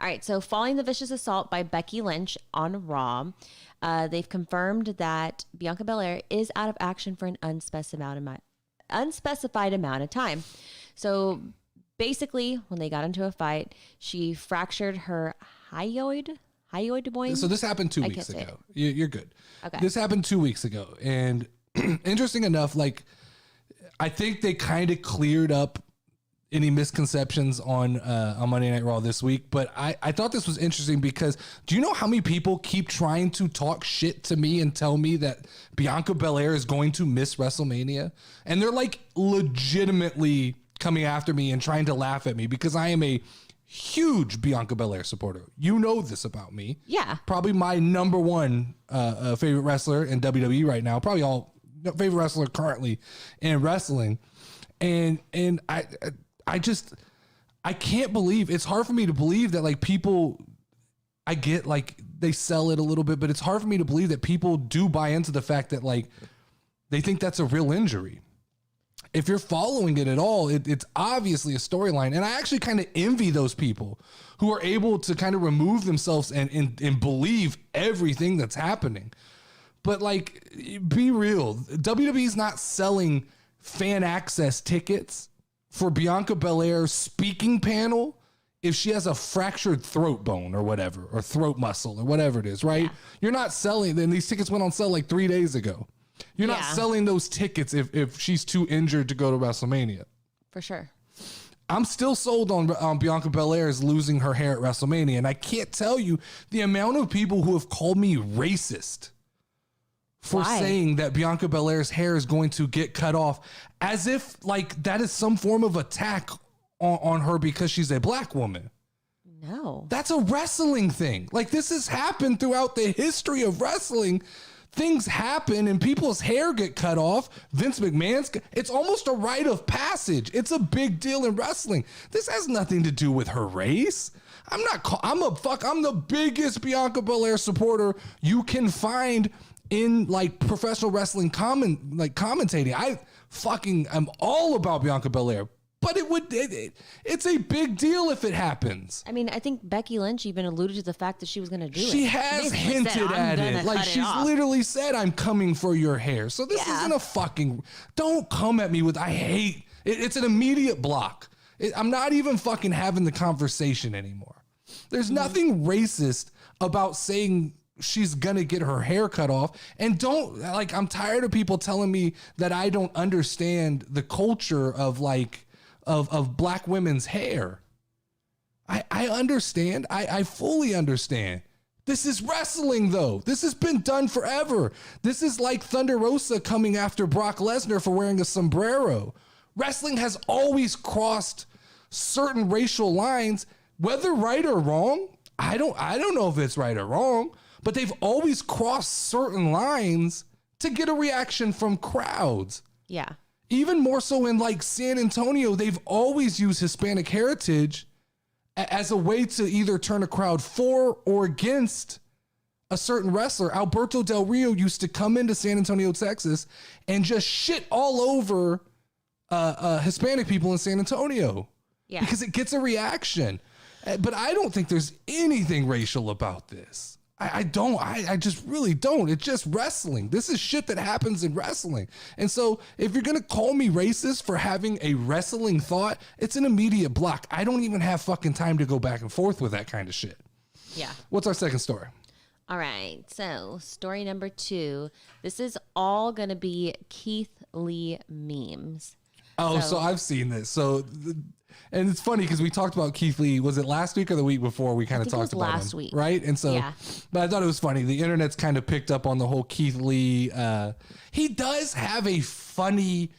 All right, so following the vicious assault by Becky Lynch on Raw, they've confirmed that Bianca Belair is out of action for an unspecified amount of time. So basically, when they got into a fight, she fractured her hyoid bone. So this happened 2 I weeks can't say ago. You're good. Okay. This happened 2 weeks ago. And interesting enough, like, I think they kind of cleared up any misconceptions on Monday Night Raw this week. But I thought this was interesting because do you know how many people keep trying to talk shit to me and tell me that Bianca Belair is going to miss WrestleMania? And they're like legitimately coming after me and trying to laugh at me because I am a huge Bianca Belair supporter. You know this about me. Yeah. Probably my number one favorite wrestler in WWE right now. Probably all favorite wrestler currently in wrestling. And I can't believe, it's hard for me to believe that like people, I get like they sell it a little bit, but it's hard for me to believe that people do buy into the fact that like they think that's a real injury. If you're following it at all, it's obviously a storyline. And I actually kind of envy those people who are able to kind of remove themselves and believe everything that's happening. But like, be real. WWE's not selling fan access tickets for Bianca Belair's speaking panel if she has a fractured throat bone or whatever, or throat muscle or whatever it is, right? Yeah. You're not selling, and these tickets went on sale like 3 days ago. You're not selling those tickets if she's too injured to go to WrestleMania. For sure. I'm still sold on Bianca Belair's losing her hair at WrestleMania. And I can't tell you the amount of people who have called me racist for saying that Bianca Belair's hair is going to get cut off, as if like that is some form of attack on her because she's a black woman. No. That's a wrestling thing. Like, this has happened throughout the history of wrestling, things happen and people's hair get cut off. Vince McMahon's, it's almost a rite of passage. It's a big deal in wrestling. This has nothing to do with her race. I'm the biggest Bianca Belair supporter you can find in like professional wrestling commentating. I'm all about Bianca Belair. But it's a big deal if it happens. I mean, I think Becky Lynch even alluded to the fact that she was going to do it. She has hinted said, at it. Like she's literally said, I'm coming for your hair. So this isn't a fucking, don't come at me with, I hate, it's an immediate block. I'm not even fucking having the conversation anymore. There's nothing racist about saying she's gonna get her hair cut off. And I'm tired of people telling me that I don't understand the culture of of black women's hair. I understand. I fully understand. This is wrestling, though. This has been done forever. This is like Thunder Rosa coming after Brock Lesnar for wearing a sombrero. Wrestling has always crossed certain racial lines, whether right or wrong. I don't know if it's right or wrong, but they've always crossed certain lines to get a reaction from crowds. Yeah. Even more so in like San Antonio, they've always used Hispanic heritage as a way to either turn a crowd for or against a certain wrestler. Alberto Del Rio used to come into San Antonio, Texas, and just shit all over Hispanic people in San Antonio. Yeah. Because it gets a reaction. But I don't think there's anything racial about this. I just really don't. It's just wrestling. This is shit that happens in wrestling. And so if you're going to call me racist for having a wrestling thought, it's an immediate block. I don't even have fucking time to go back and forth with that kind of shit. Yeah. What's our second story? All right. So story number 2. This is all going to be Keith Lee memes. Oh, so I've seen this. And it's funny because we talked about Keith Lee. Was it last week or the week before? We kind of talked about last him, week, right? And so, but I thought it was funny. The internet's kind of picked up on the whole Keith Lee. He does have a funny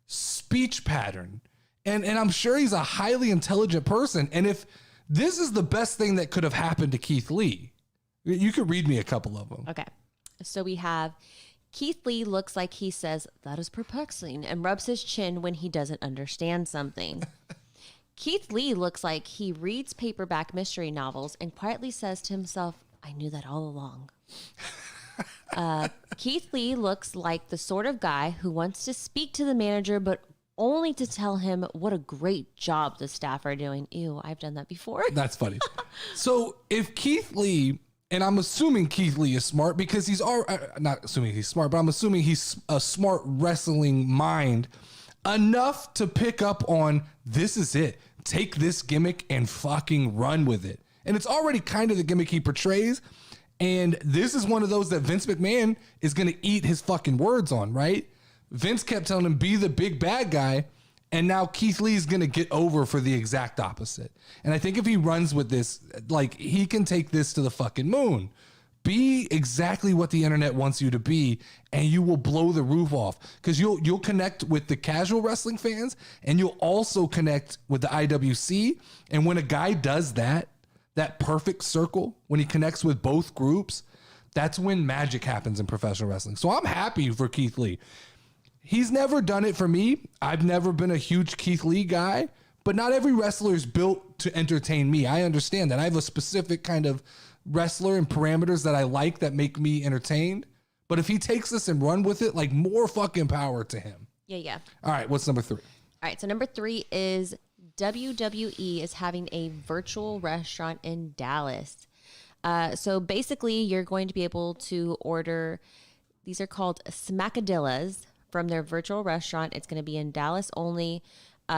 speech pattern, and I'm sure he's a highly intelligent person. And if this is the best thing that could have happened to Keith Lee, you could read me a couple of them. Okay, so we have. Keith Lee looks like he says, "That is perplexing," and rubs his chin when he doesn't understand something. Keith Lee looks like he reads paperback mystery novels and quietly says to himself, "I knew that all along." Keith Lee looks like the sort of guy who wants to speak to the manager, but only to tell him what a great job the staff are doing. Ew, I've done that before. That's funny. So if Keith Lee... And I'm assuming Keith Lee is smart because he's not assuming he's smart, but I'm assuming he's a smart wrestling mind enough to pick up on this is it. Take this gimmick and fucking run with it. And it's already kind of the gimmick he portrays. And this is one of those that Vince McMahon is going to eat his fucking words on, right? Vince kept telling him, be the big bad guy. And now Keith Lee is going to get over for the exact opposite. And I think if he runs with this, like, he can take this to the fucking moon. Be exactly what the internet wants you to be, and you will blow the roof off. Because you'll connect with the casual wrestling fans, and you'll also connect with the IWC. And when a guy does that perfect circle, when he connects with both groups, that's when magic happens in professional wrestling. So I'm happy for Keith Lee. He's never done it for me. I've never been a huge Keith Lee guy, but not every wrestler is built to entertain me. I understand that. I have a specific kind of wrestler and parameters that I like that make me entertained. But if he takes this and run with it, like, more fucking power to him. Yeah. All right, what's number 3? All right, so number 3 is WWE is having a virtual restaurant in Dallas. So basically, you're going to be able to order, these are called Smackadillas, from their virtual restaurant. It's going to be in Dallas only,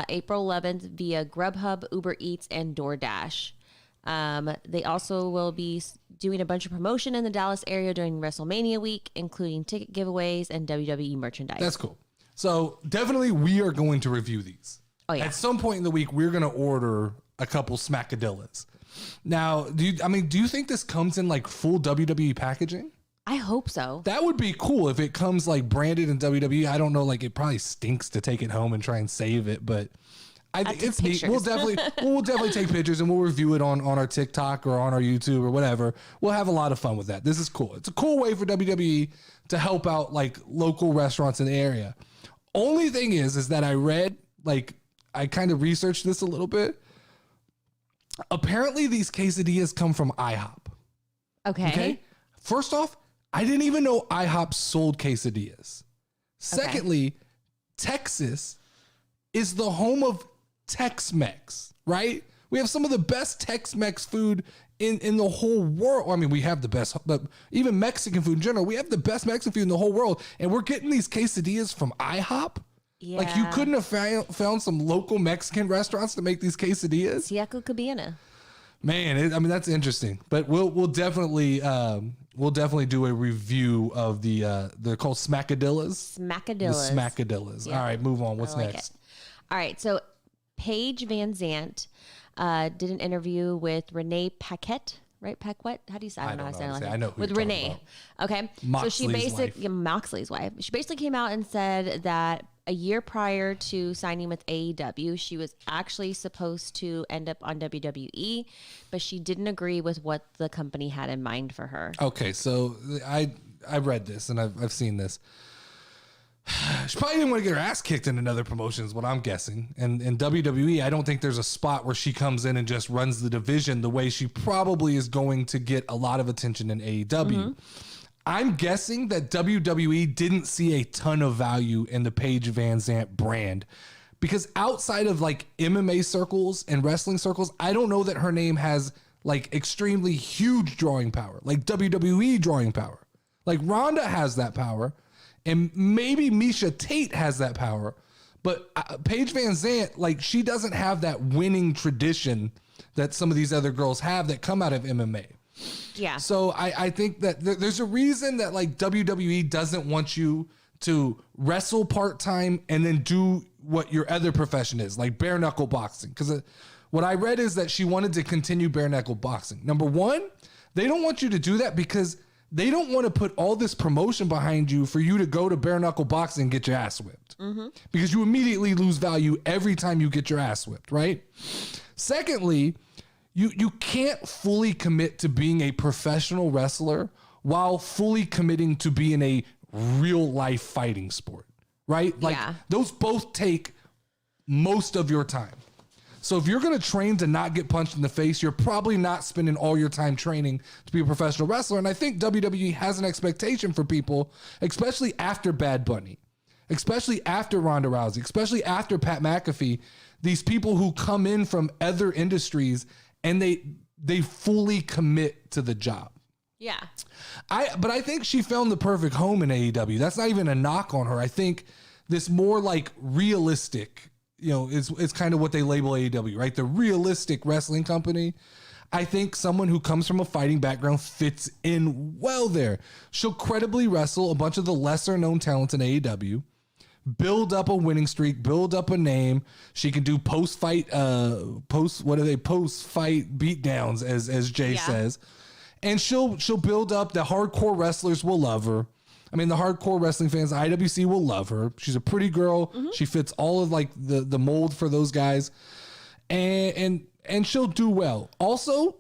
April 11th via Grubhub, Uber Eats, and DoorDash. They also will be doing a bunch of promotion in the Dallas area during WrestleMania week, including ticket giveaways and WWE merchandise. That's cool. So definitely we are going to review these. Oh, yeah. At some point in the week, we're going to order a couple Smackadillas. Now, do you think this comes in like full WWE packaging? I hope so. That would be cool if it comes like branded in WWE. I don't know, like, it probably stinks to take it home and try and save it, but I think it's neat. We'll definitely take pictures and we'll review it on our TikTok or on our YouTube or whatever. We'll have a lot of fun with that. This is cool. It's a cool way for WWE to help out like local restaurants in the area. Only thing is that I read, like, I kind of researched this a little bit. Apparently these quesadillas come from IHOP. Okay. First off, I didn't even know IHOP sold quesadillas. Secondly, Texas is the home of Tex-Mex, right? We have some of the best Tex-Mex food in the whole world. I mean, we have the best, but even Mexican food in general, we have the best Mexican food in the whole world. And we're getting these quesadillas from IHOP. Yeah. Like, you couldn't have found some local Mexican restaurants to make these quesadillas. Tiaco Cabana. Man, I mean, that's interesting. But we'll definitely do a review of they're called Smackadillas. Smackadillas. The Smackadillas. Yeah. All right, move on. What's I like next? it. All right, so Paige Van Zant did an interview with Renee Paquette, right? Paquette? How do you say? I don't know how to say it. I know who with you're talking Renee. about. Okay, Moxley's so she basically wife. Moxley's wife. She basically came out and said that a year prior to signing with AEW, she was actually supposed to end up on WWE, but she didn't agree with what the company had in mind for her. Okay, so I read this and I've seen this. She probably didn't want to get her ass kicked in another promotion is what I'm guessing. And in WWE, I don't think there's a spot where she comes in and just runs the division the way she probably is going to get a lot of attention in AEW. I'm guessing that WWE didn't see a ton of value in the Paige Van Zant brand because outside of like MMA circles and wrestling circles, I don't know that her name has like extremely huge drawing power, like WWE drawing power. Like Ronda has that power. And maybe Misha Tate has that power, but Paige Van Zant, like, she doesn't have that winning tradition that some of these other girls have that come out of MMA. Yeah. So I think that there's a reason that like WWE doesn't want you to wrestle part-time and then do what your other profession is, like bare knuckle boxing. Because what I read is that she wanted to continue bare knuckle boxing. Number one, they don't want you to do that because they don't want to put all this promotion behind you for you to go to bare knuckle boxing and get your ass whipped. Because you immediately lose value every time you get your ass whipped, right? Secondly, you can't fully commit to being a professional wrestler while fully committing to being a real life fighting sport, right? Like those both take most of your time. So if you're going to train to not get punched in the face, you're probably not spending all your time training to be a professional wrestler. And I think WWE has an expectation for people, especially after Bad Bunny, especially after Ronda Rousey, especially after Pat McAfee, these people who come in from other industries and they fully commit to the job. Yeah. But I think she found the perfect home in AEW. That's not even a knock on her. I think this more like realistic, it's kind of what they label AEW, right? The realistic wrestling company. I think someone who comes from a fighting background fits in well there. She'll credibly wrestle a bunch of the lesser known talents in AEW, build up a winning streak, build up a name. She can do post-fight beatdowns, as Jay says. And she'll build up. The hardcore wrestlers will love her. I mean, the hardcore wrestling fans, IWC will love her. She's a pretty girl. She fits all of like the mold for those guys, and she'll do well. Also,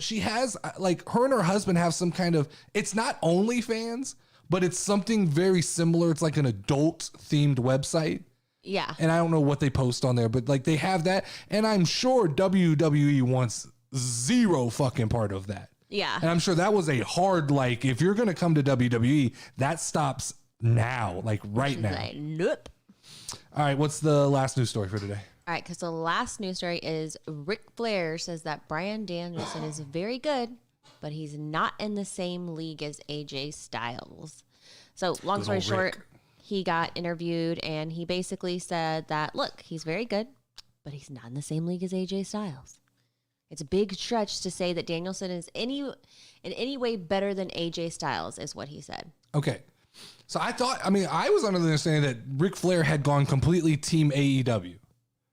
she has like her and her husband have some kind of. It's not OnlyFans, but it's something very similar. It's like an adult themed website. Yeah, and I don't know what they post on there, but like they have that, and I'm sure WWE wants zero fucking part of that. Yeah. And I'm sure that was a hard, like, if you're going to come to WWE, that stops now, like right now. Like, nope. All right. What's the last news story for today? All right, because the last news story is Ric Flair says that Bryan Danielson is very good, but he's not in the same league as AJ Styles. So long story short, he got interviewed and he basically said that, look, he's very good, but he's not in the same league as AJ Styles. It's a big stretch to say that Danielson is in any way better than AJ Styles, is what he said. Okay. So I was under the understanding that Ric Flair had gone completely team AEW.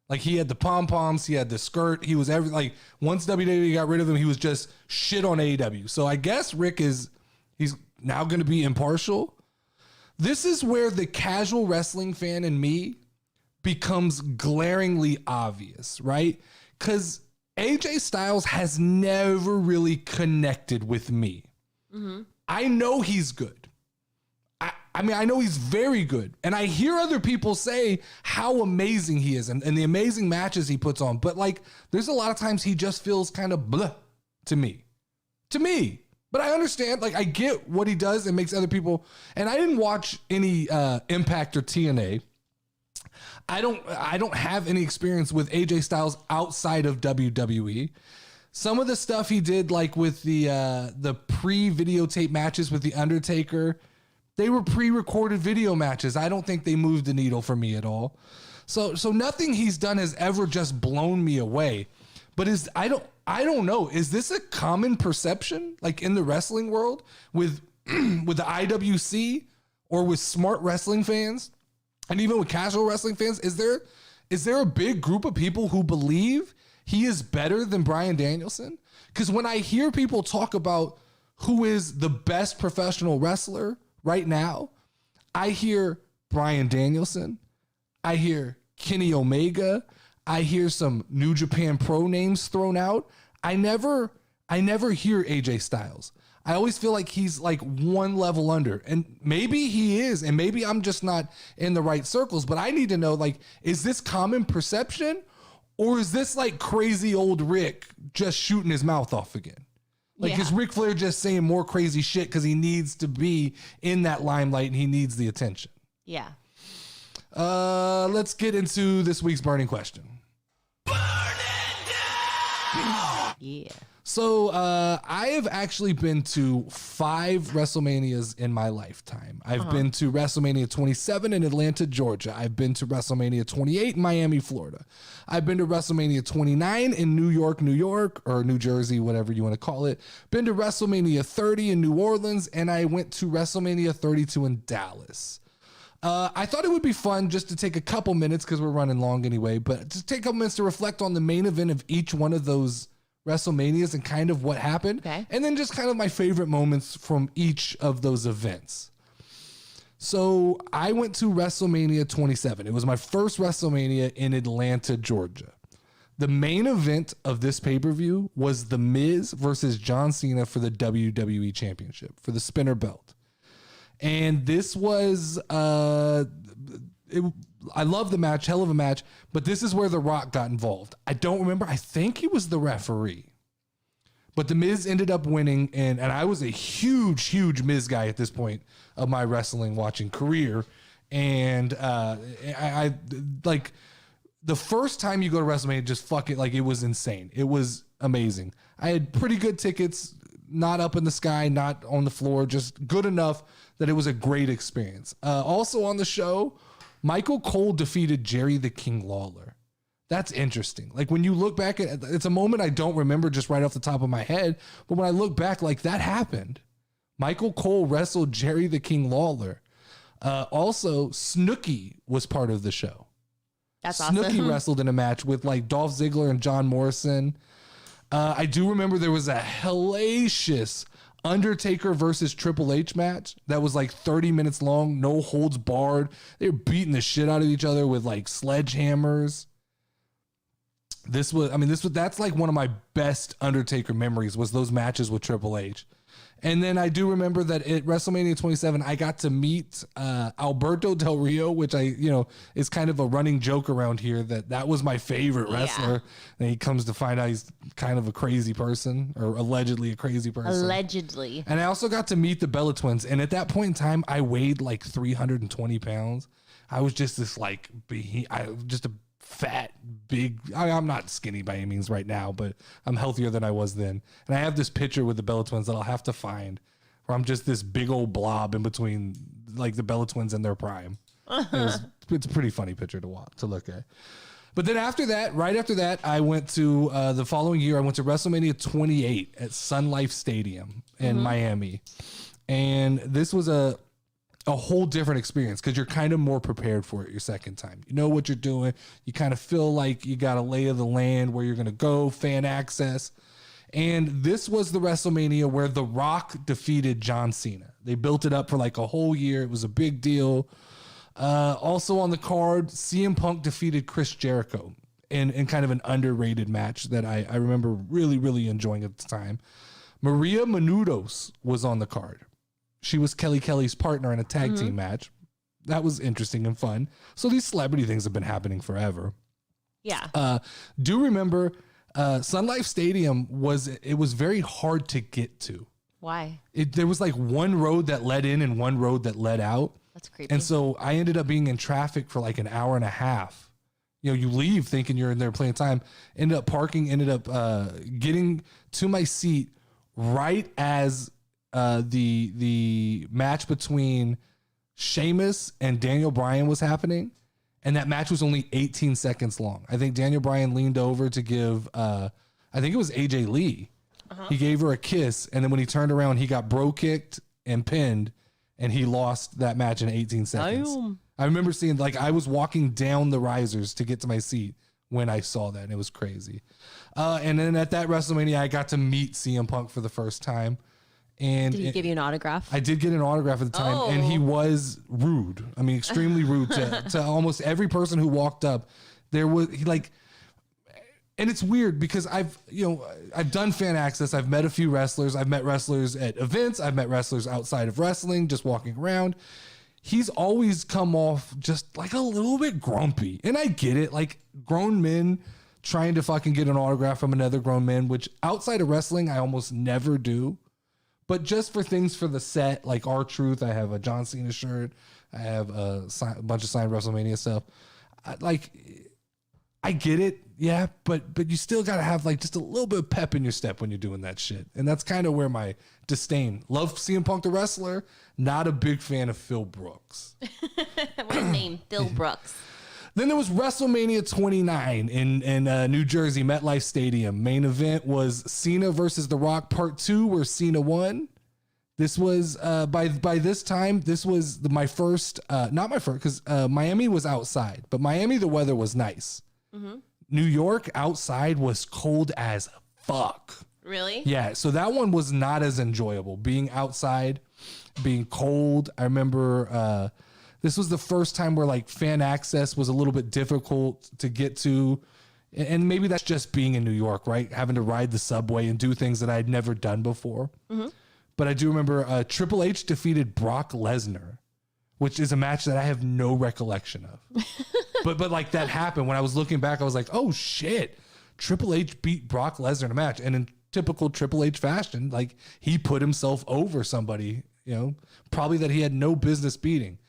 Like he had the pom-poms, he had the skirt, he was once WWE got rid of him, he was just shit on AEW. So I guess he's now going to be impartial. This is where the casual wrestling fan in me becomes glaringly obvious, right? Because AJ Styles has never really connected with me. I know he's good. I mean, I know he's very good. And I hear other people say how amazing he is and the amazing matches he puts on. But like, there's a lot of times he just feels kind of blah to me. But I understand, like, I get what he does and makes other people. And I didn't watch any Impact or TNA. I don't have any experience with AJ Styles outside of WWE. Some of the stuff he did, like with the pre-videotape matches with The Undertaker, they were pre-recorded video matches. I don't think they moved the needle for me at all. So nothing he's done has ever just blown me away. But I don't know. Is this a common perception, like in the wrestling world, with the IWC or with smart wrestling fans, and even with casual wrestling fans? Is there a big group of people who believe he is better than Bryan Danielson? Because when I hear people talk about who is the best professional wrestler right now, I hear Bryan Danielson, I hear Kenny Omega, I hear some New Japan Pro names thrown out. I never hear AJ Styles. I always feel like he's like one level under, and maybe he is, and maybe I'm just not in the right circles, but I need to know, like, is this common perception, or is this like crazy old Rick just shooting his mouth off again? Like, is Ric Flair just saying more crazy shit because he needs to be in that limelight and he needs the attention? Yeah. Let's get into this week's burning question. Yeah. So I have actually been to 5 WrestleManias in my lifetime. I've been to WrestleMania 27 in Atlanta, Georgia. I've been to WrestleMania 28 in Miami, Florida. I've been to WrestleMania 29 in New York, or New Jersey, whatever you want to call it. Been to WrestleMania 30 in New Orleans, and I went to WrestleMania 32 in Dallas. I thought it would be fun just to take a couple minutes, because we're running long anyway, but to take a couple minutes to reflect on the main event of each one of those WrestleManias and kind of what happened. Okay. And then just kind of my favorite moments from each of those events. So I went to WrestleMania 27. It was my first WrestleMania in Atlanta, Georgia. The main event of this pay-per-view was The Miz versus John Cena for the WWE Championship, for the spinner belt. And this was, I love the match, hell of a match, but this is where The Rock got involved. I don't remember. I think he was the referee. But The Miz ended up winning, and I was a huge Miz guy at this point of my wrestling watching career. And I like, the first time you go to WrestleMania, just fuck it, like, it was insane. It was amazing. I had pretty good tickets, not up in the sky, not on the floor, just good enough that it was a great experience. Also on the show, Michael Cole defeated Jerry the King Lawler. That's interesting. Like, when you look back at it's a moment I don't remember just right off the top of my head, but when I look back, like, that happened. Michael Cole wrestled Jerry the King Lawler. Also, Snooki was part of the show. That's awesome. Snooki wrestled in a match with like Dolph Ziggler and John Morrison. I do remember there was a hellacious Undertaker versus Triple H match that was like 30 minutes long, no holds barred. They were beating the shit out of each other with like sledgehammers. That's like one of my best Undertaker memories, was those matches with Triple H. And then I do remember that at WrestleMania 27, I got to meet Alberto Del Rio, which is kind of a running joke around here that was my favorite wrestler. And he comes to find out he's kind of a crazy person, or allegedly a crazy person. Allegedly. And I also got to meet the Bella Twins. And at that point in time, I weighed like 320 pounds. I was just this like, just a fat, big, I'm not skinny by any means right now, but I'm healthier than I was then. And I have this picture with the Bella Twins that I'll have to find, where I'm just this big old blob in between like the Bella Twins in their prime. It's a pretty funny picture to look at. But then right after that, I went to the following year, I went to WrestleMania 28 at Sun Life Stadium in Miami. And this was a whole different experience, because you're kind of more prepared for it your second time. You know what you're doing. You kind of feel like you got a lay of the land, where you're going to go, fan access. And this was the WrestleMania where The Rock defeated John Cena. They built it up for like a whole year. It was a big deal. Also on the card, CM Punk defeated Chris Jericho in kind of an underrated match that I remember really, really enjoying at the time. Maria Menounos was on the card. She was Kelly Kelly's partner in a tag team match. That was interesting and fun. So these celebrity things have been happening forever. Yeah. Do remember Sun Life Stadium was very hard to get to. Why? There was like one road that led in and one road that led out. That's creepy. And so I ended up being in traffic for like an hour and a half. You know, you leave thinking you're in there playing time, ended up parking, ended up getting to my seat right as the match between Sheamus and Daniel Bryan was happening. And that match was only 18 seconds long. I think Daniel Bryan leaned over to give, I think it was AJ Lee. He gave her a kiss. And then when he turned around, he got bro kicked and pinned. And he lost that match in 18 seconds. I remember seeing, like, I was walking down the risers to get to my seat when I saw that. And it was crazy. And then at that WrestleMania, I got to meet CM Punk for the first time. And did he give you an autograph? I did get an autograph at the time, and he was rude. I mean, extremely rude to almost every person who walked up. There was and it's weird because I've done fan access. I've met a few wrestlers. I've met wrestlers at events. I've met wrestlers outside of wrestling, just walking around. He's always come off just like a little bit grumpy, and I get it. Like grown men trying to fucking get an autograph from another grown man, which outside of wrestling I almost never do. But just for things for the set, like R-Truth, I have a John Cena shirt. I have a bunch of signed WrestleMania stuff. I get it, yeah, but you still got to have like just a little bit of pep in your step when you're doing that shit. And that's kind of where my disdain. Love CM Punk the wrestler, not a big fan of Phil Brooks. What a name, Phil Brooks. Then there was WrestleMania 29 in New Jersey, MetLife Stadium. Main event was Cena versus The Rock Part 2, where Cena won. This was, by this time, this was my first, not my first, because Miami was outside. But Miami, the weather was nice. Mm-hmm. New York, outside was cold as fuck. Really? Yeah, so that one was not as enjoyable. Being outside, being cold. I remember... this was the first time where like fan access was a little bit difficult to get to. And maybe that's just being in New York, right? Having to ride the subway and do things that I'd never done before. Mm-hmm. But I do remember Triple H defeated Brock Lesnar, which is a match that I have no recollection of. but like that happened when I was looking back, I was like, oh shit, Triple H beat Brock Lesnar in a match. And in typical Triple H fashion, like he put himself over somebody, probably that he had no business beating.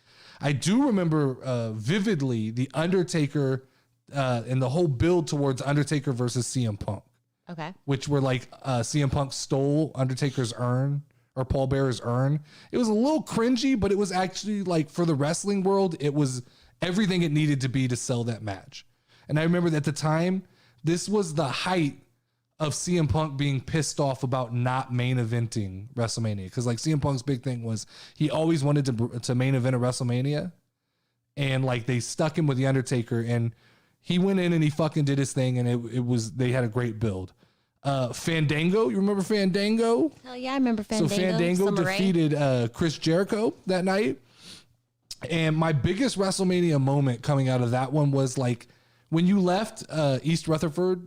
I do remember vividly the Undertaker and the whole build towards Undertaker versus CM Punk. Okay. Which were like CM Punk stole Undertaker's urn or Paul Bearer's urn. It was a little cringy, but it was actually like for the wrestling world, it was everything it needed to be to sell that match. And I remember that at the time, this was the height of CM Punk being pissed off about not main eventing WrestleMania. Because like CM Punk's big thing was he always wanted to main event a WrestleMania. And like they stuck him with The Undertaker and he went in and he fucking did his thing. And they had a great build. Fandango, you remember Fandango? Hell yeah, I remember Fandango. So Fandango defeated Chris Jericho that night. And my biggest WrestleMania moment coming out of that one was like when you left East Rutherford,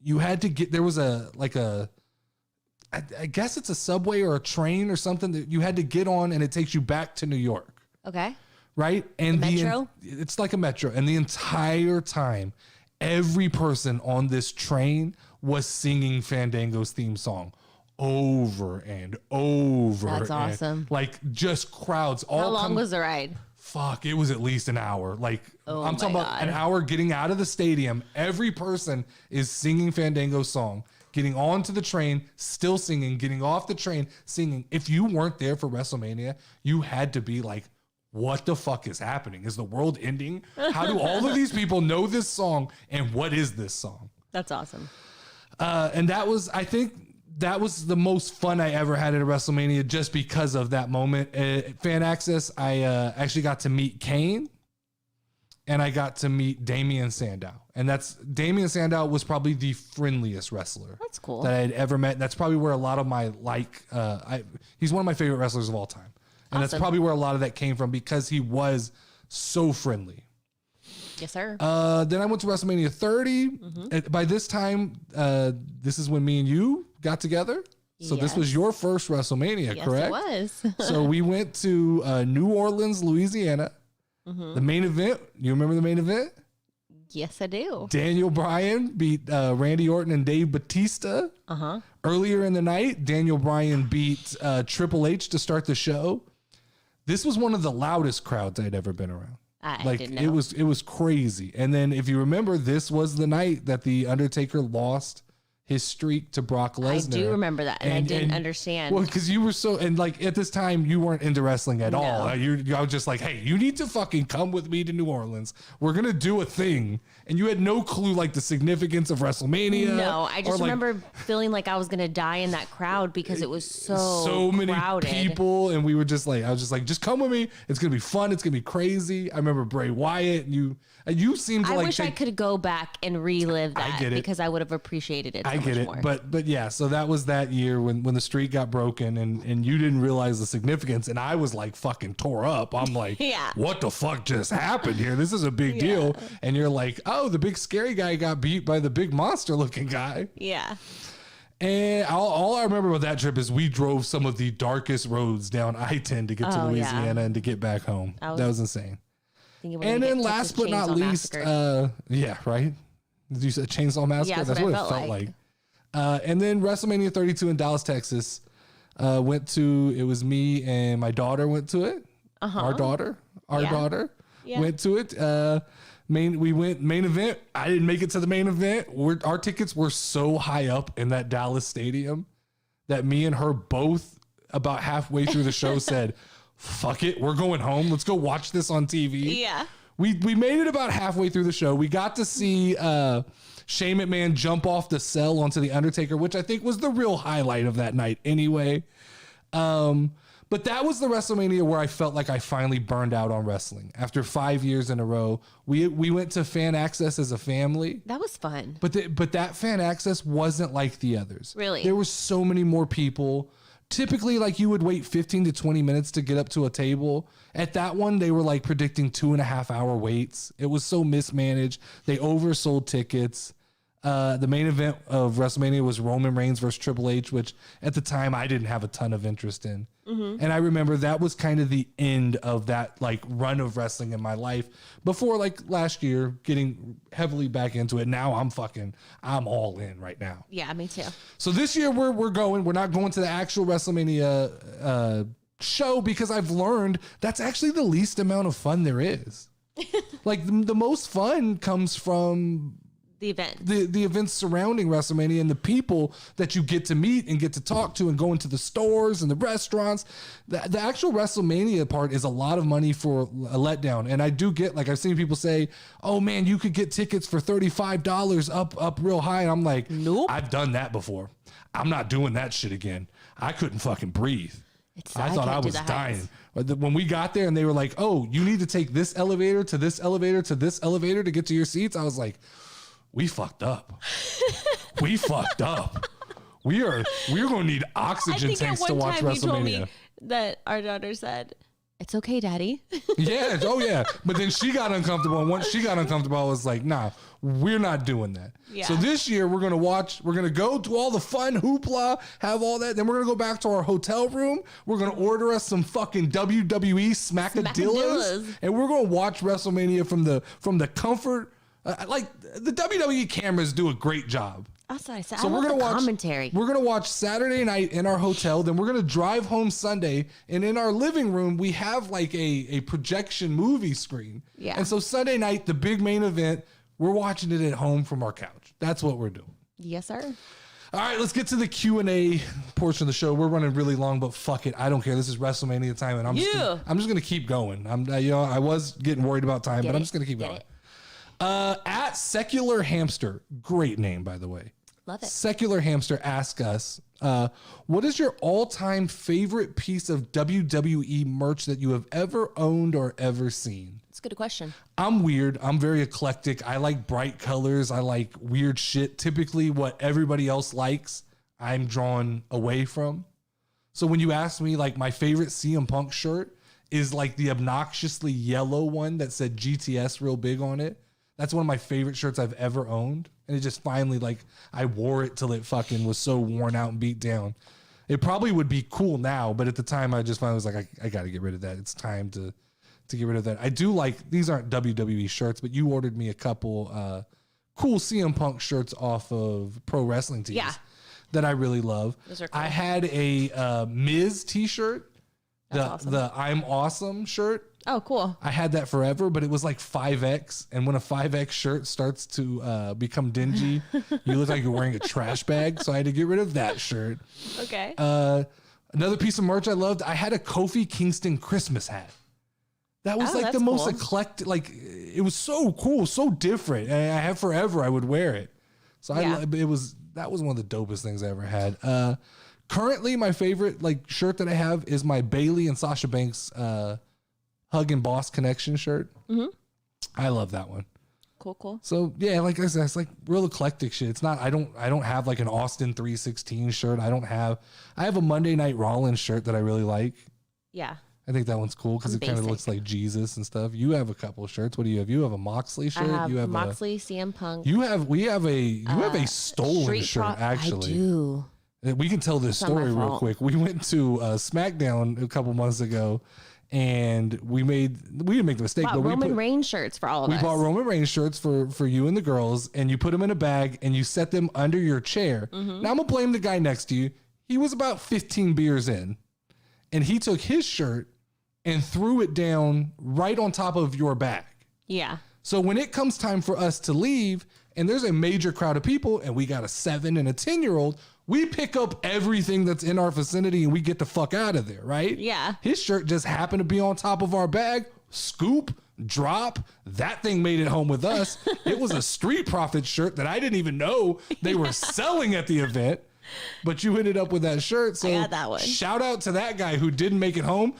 you had to get, there was I guess it's a subway or a train or something that you had to get on and it takes you back to New York. Okay. Right? And metro? It's like a metro. And the entire time, every person on this train was singing Fandango's theme song over and over. That's awesome. Like just crowds. How long was the ride? Fuck, it was at least an hour. Like I'm talking about an hour getting out of the stadium. Every person is singing Fandango's song, getting onto the train, still singing, getting off the train, singing. If you weren't there for WrestleMania, you had to be like, what the fuck is happening? Is the world ending? How do all of these people know this song? And what is this song? That's awesome. And I think that was the most fun I ever had at a WrestleMania just because of that moment. Fan access, I actually got to meet Kane and I got to meet Damian Sandow. And Damian Sandow was probably the friendliest wrestler. That's cool. That I had ever met. And that's probably where a lot of my he's one of my favorite wrestlers of all time. And That's probably where a lot of that came from because he was So friendly. Yes, sir. Then I went to WrestleMania 30. And by this time, this is when me and you got together. So this was your first WrestleMania, Yes, correct? it was. So we went to New Orleans, Louisiana. The main event. You remember the main event? Yes, I do. Daniel Bryan beat Randy Orton and Dave Bautista. Earlier in the night, Daniel Bryan beat Triple H to start the show. This was one of the loudest crowds I'd ever been around. I didn't know. it was crazy. And then if you remember, this was the night that the Undertaker lost his streak to Brock Lesnar. I do remember that, and I didn't understand. Well, because you were so, and like at this time, you weren't into wrestling at all. I was just like, hey, you need to fucking come with me to New Orleans. We're going to do a thing. And you had no clue like the significance of WrestleMania. No, I just like, remember feeling like I was going to die in that crowd because it was so many crowded. people. And we were just like, I was just like, just come with me. It's going to be fun. It's going to be crazy. I remember Bray Wyatt and you seemed to I like, wish I could go back and relive that because I would have appreciated it so I get much it. more. But yeah, so that was that year when the streak got broken and you didn't realize the significance. And I was like fucking tore up. I'm like, what the fuck just happened here? This is a big deal. And you're like, oh, the big scary guy got beat by the big monster looking guy. Yeah. And all I remember about that trip is we drove some of the darkest roads down I-10 to get to Louisiana and to get back home. That was insane. And then last but not least, yeah, right? Did you say Chainsaw Massacre? Yeah, that's what it felt like. And then WrestleMania 32 in Dallas, Texas. Went to, it was me and my daughter went to it. Our daughter went to it. We went main event. I didn't make it to the main event. Our tickets were so high up in that Dallas stadium that me and her both about halfway through the show said, fuck it, we're going home. Let's go watch this on TV. Yeah. We made it about halfway through the show. We got to see Shane McMahon jump off the cell onto the Undertaker, which I think was the real highlight of that night anyway. But that was the WrestleMania where I felt like I finally burned out on wrestling. After 5 years in a row, we went to fan access as a family. That was fun. But that fan access wasn't like the others. Really? There were so many more people. Typically, like you would wait 15 to 20 minutes to get up to a table. At that one, they were like predicting 2.5 hour waits. It was so mismanaged. They oversold tickets. The main event of WrestleMania was Roman Reigns versus Triple H, which at the time I didn't have a ton of interest in. And I remember that was kind of the end of that like run of wrestling in my life before like last year getting heavily back into it. Now I'm all in right now. Yeah, me too. So this year we're not going to the actual WrestleMania show because I've learned that's actually the least amount of fun there is. Like the most fun comes from the event, the events surrounding WrestleMania and the people that you get to meet and get to talk to and go into the stores and the restaurants. The actual WrestleMania part is a lot of money for a letdown. And I do get, like, I've seen people say, oh man, you could get tickets for $35 up real high. And I'm like, nope, I've done that before. I'm not doing that shit again. I couldn't fucking breathe. I thought I was dying. When we got there and they were like, oh, you need to take this elevator to this elevator to this elevator to get to your seats. I was like, we fucked up. We fucked up. We're going to need oxygen tanks to watch WrestleMania. You told me that our daughter said, "It's okay, Daddy." Yeah. Oh yeah. But then she got uncomfortable, and once she got uncomfortable, I was like, nah, we're not doing that. Yeah. So this year we're going to go to all the fun hoopla, have all that. Then we're going to go back to our hotel room. We're going to order us some fucking WWE Smackadillas, and we're going to watch WrestleMania from the comfort. Like the WWE cameras do a great job. That's what I said. So we're gonna watch commentary. We're gonna watch Saturday night in our hotel. Then we're gonna drive home Sunday, and in our living room we have like a projection movie screen. Yeah. And so Sunday night, the big main event, we're watching it at home from our couch. That's what we're doing. Yes, sir. All right, let's get to the Q&A portion of the show. We're running really long, but fuck it, I don't care. This is WrestleMania time, and I'm just gonna keep going. I was getting worried about time, but I'm just gonna keep going. At Secular Hamster, great name, by the way. Love it. Secular Hamster asked us, what is your all-time favorite piece of WWE merch that you have ever owned or ever seen? It's a good question. I'm weird. I'm very eclectic. I like bright colors. I like weird shit. Typically, what everybody else likes, I'm drawn away from. So when you ask me, like, my favorite CM Punk shirt is like the obnoxiously yellow one that said GTS real big on it. That's one of my favorite shirts I've ever owned. And it just finally, like, I wore it till it fucking was so worn out and beat down. It probably would be cool now, but at the time I just finally was like, I got to get rid of that. It's time to get rid of that. I do like, these aren't WWE shirts, but you ordered me a couple cool CM Punk shirts off of Pro Wrestling Tees that I really love. Those are cool. I had a Miz t-shirt, the I'm Awesome shirt. Oh, cool. I had that forever, but it was like 5X. And when a 5X shirt starts to become dingy, you look like you're wearing a trash bag. So I had to get rid of that shirt. Okay. Another piece of merch I loved, I had a Kofi Kingston Christmas hat. That was like the most eclectic, like it was so cool, so different. And I have forever, I would wear it. So that was one of the dopest things I ever had. Currently, my favorite like shirt that I have is my Bailey and Sasha Banks Hug and Boss Connection shirt. Mm-hmm. I love that one. Cool. So yeah, like I said, it's like real eclectic shit. It's not. I don't have like an Austin 316 shirt. I have a Monday Night Rollins shirt that I really like. Yeah. I think that one's cool because it kind of looks like Jesus and stuff. You have a couple of shirts. What do you have? You have a Moxley shirt. You have Moxley, CM Punk. We have a stolen shirt actually. I do. We can tell this story real quick. We went to Smackdown a couple months ago. And we didn't make the mistake, but Roman Reigns shirts for all of us. We bought Roman Reigns shirts for you and the girls, and you put them in a bag and you set them under your chair. Mm-hmm. Now I'm gonna blame the guy next to you. He was about 15 beers in, and he took his shirt and threw it down right on top of your bag. Yeah. So when it comes time for us to leave, and there's a major crowd of people, and we got a 7 and a 10-year-old. We pick up everything that's in our vicinity and we get the fuck out of there, right? Yeah. His shirt just happened to be on top of our bag. Scoop, drop. That thing made it home with us. It was a Street Profits shirt that I didn't even know they were selling at the event. But you ended up with that shirt. So I got that one. Shout out to that guy who didn't make it home.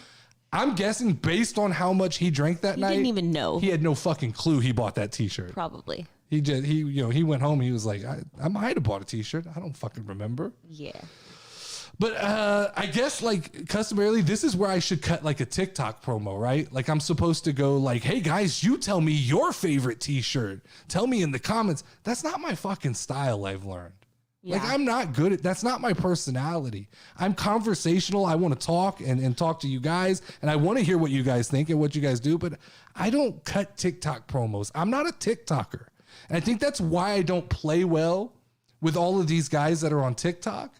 I'm guessing based on how much he drank that night. He didn't even know. He had no fucking clue he bought that t-shirt. Probably. He went home. He was like, I might have bought a t-shirt. I don't fucking remember. Yeah. But I guess like customarily, this is where I should cut like a TikTok promo, right? Like I'm supposed to go like, hey guys, you tell me your favorite t-shirt. Tell me in the comments. That's not my fucking style, I've learned. Yeah. Like I'm not good at, that's not my personality. I'm conversational. I want to talk and talk to you guys. And I want to hear what you guys think and what you guys do. But I don't cut TikTok promos. I'm not a TikToker. And I think that's why I don't play well with all of these guys that are on TikTok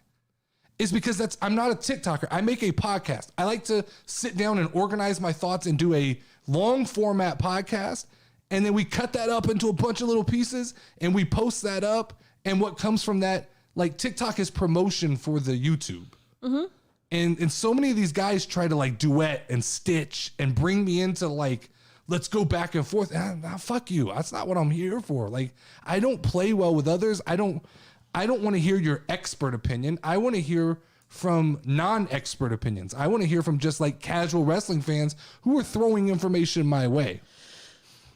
is because I'm not a TikToker. I make a podcast. I like to sit down and organize my thoughts and do a long format podcast. And then we cut that up into a bunch of little pieces and we post that up. And what comes from that, like TikTok is promotion for the YouTube. Mm-hmm. And so many of these guys try to like duet and stitch and bring me into like, let's go back and forth. Fuck you. That's not what I'm here for. Like, I don't play well with others. I don't want to hear your expert opinion. I want to hear from non-expert opinions. I want to hear from just like casual wrestling fans who are throwing information my way.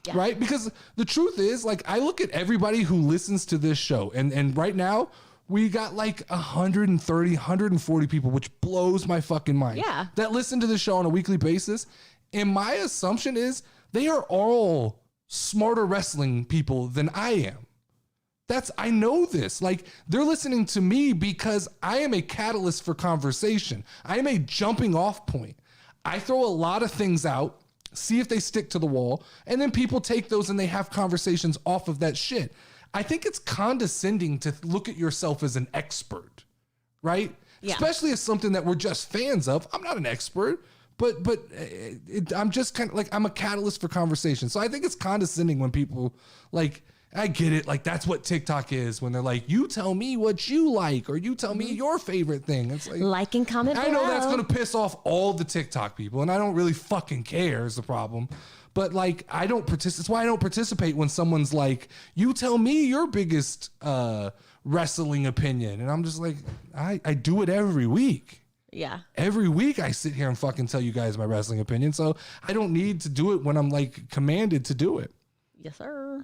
Yeah. Right? Because the truth is, like, I look at everybody who listens to this show, and right now we got like 130, 140 people, which blows my fucking mind. Yeah. That listen to the show on a weekly basis. And my assumption is they are all smarter wrestling people than I am. I know this. Like, they're listening to me because I am a catalyst for conversation. I am a jumping off point. I throw a lot of things out, see if they stick to the wall, and then people take those and they have conversations off of that shit. I think it's condescending to look at yourself as an expert, right? Yeah. Especially as something that we're just fans of. I'm not an expert. But I'm just kind of like, I'm a catalyst for conversation. So I think it's condescending when people like, I get it. Like, that's what TikTok is when they're like, you tell me what you like, or you tell me your favorite thing. It's like and comment I know that's going to piss off all the TikTok people. And I don't really fucking care is the problem. But like, I don't participate. That's why I don't participate when someone's like, you tell me your biggest wrestling opinion. And I'm just like, I do it every week. Yeah. Every week I sit here and fucking tell you guys my wrestling opinion. So I don't need to do it when I'm like commanded to do it. Yes, sir.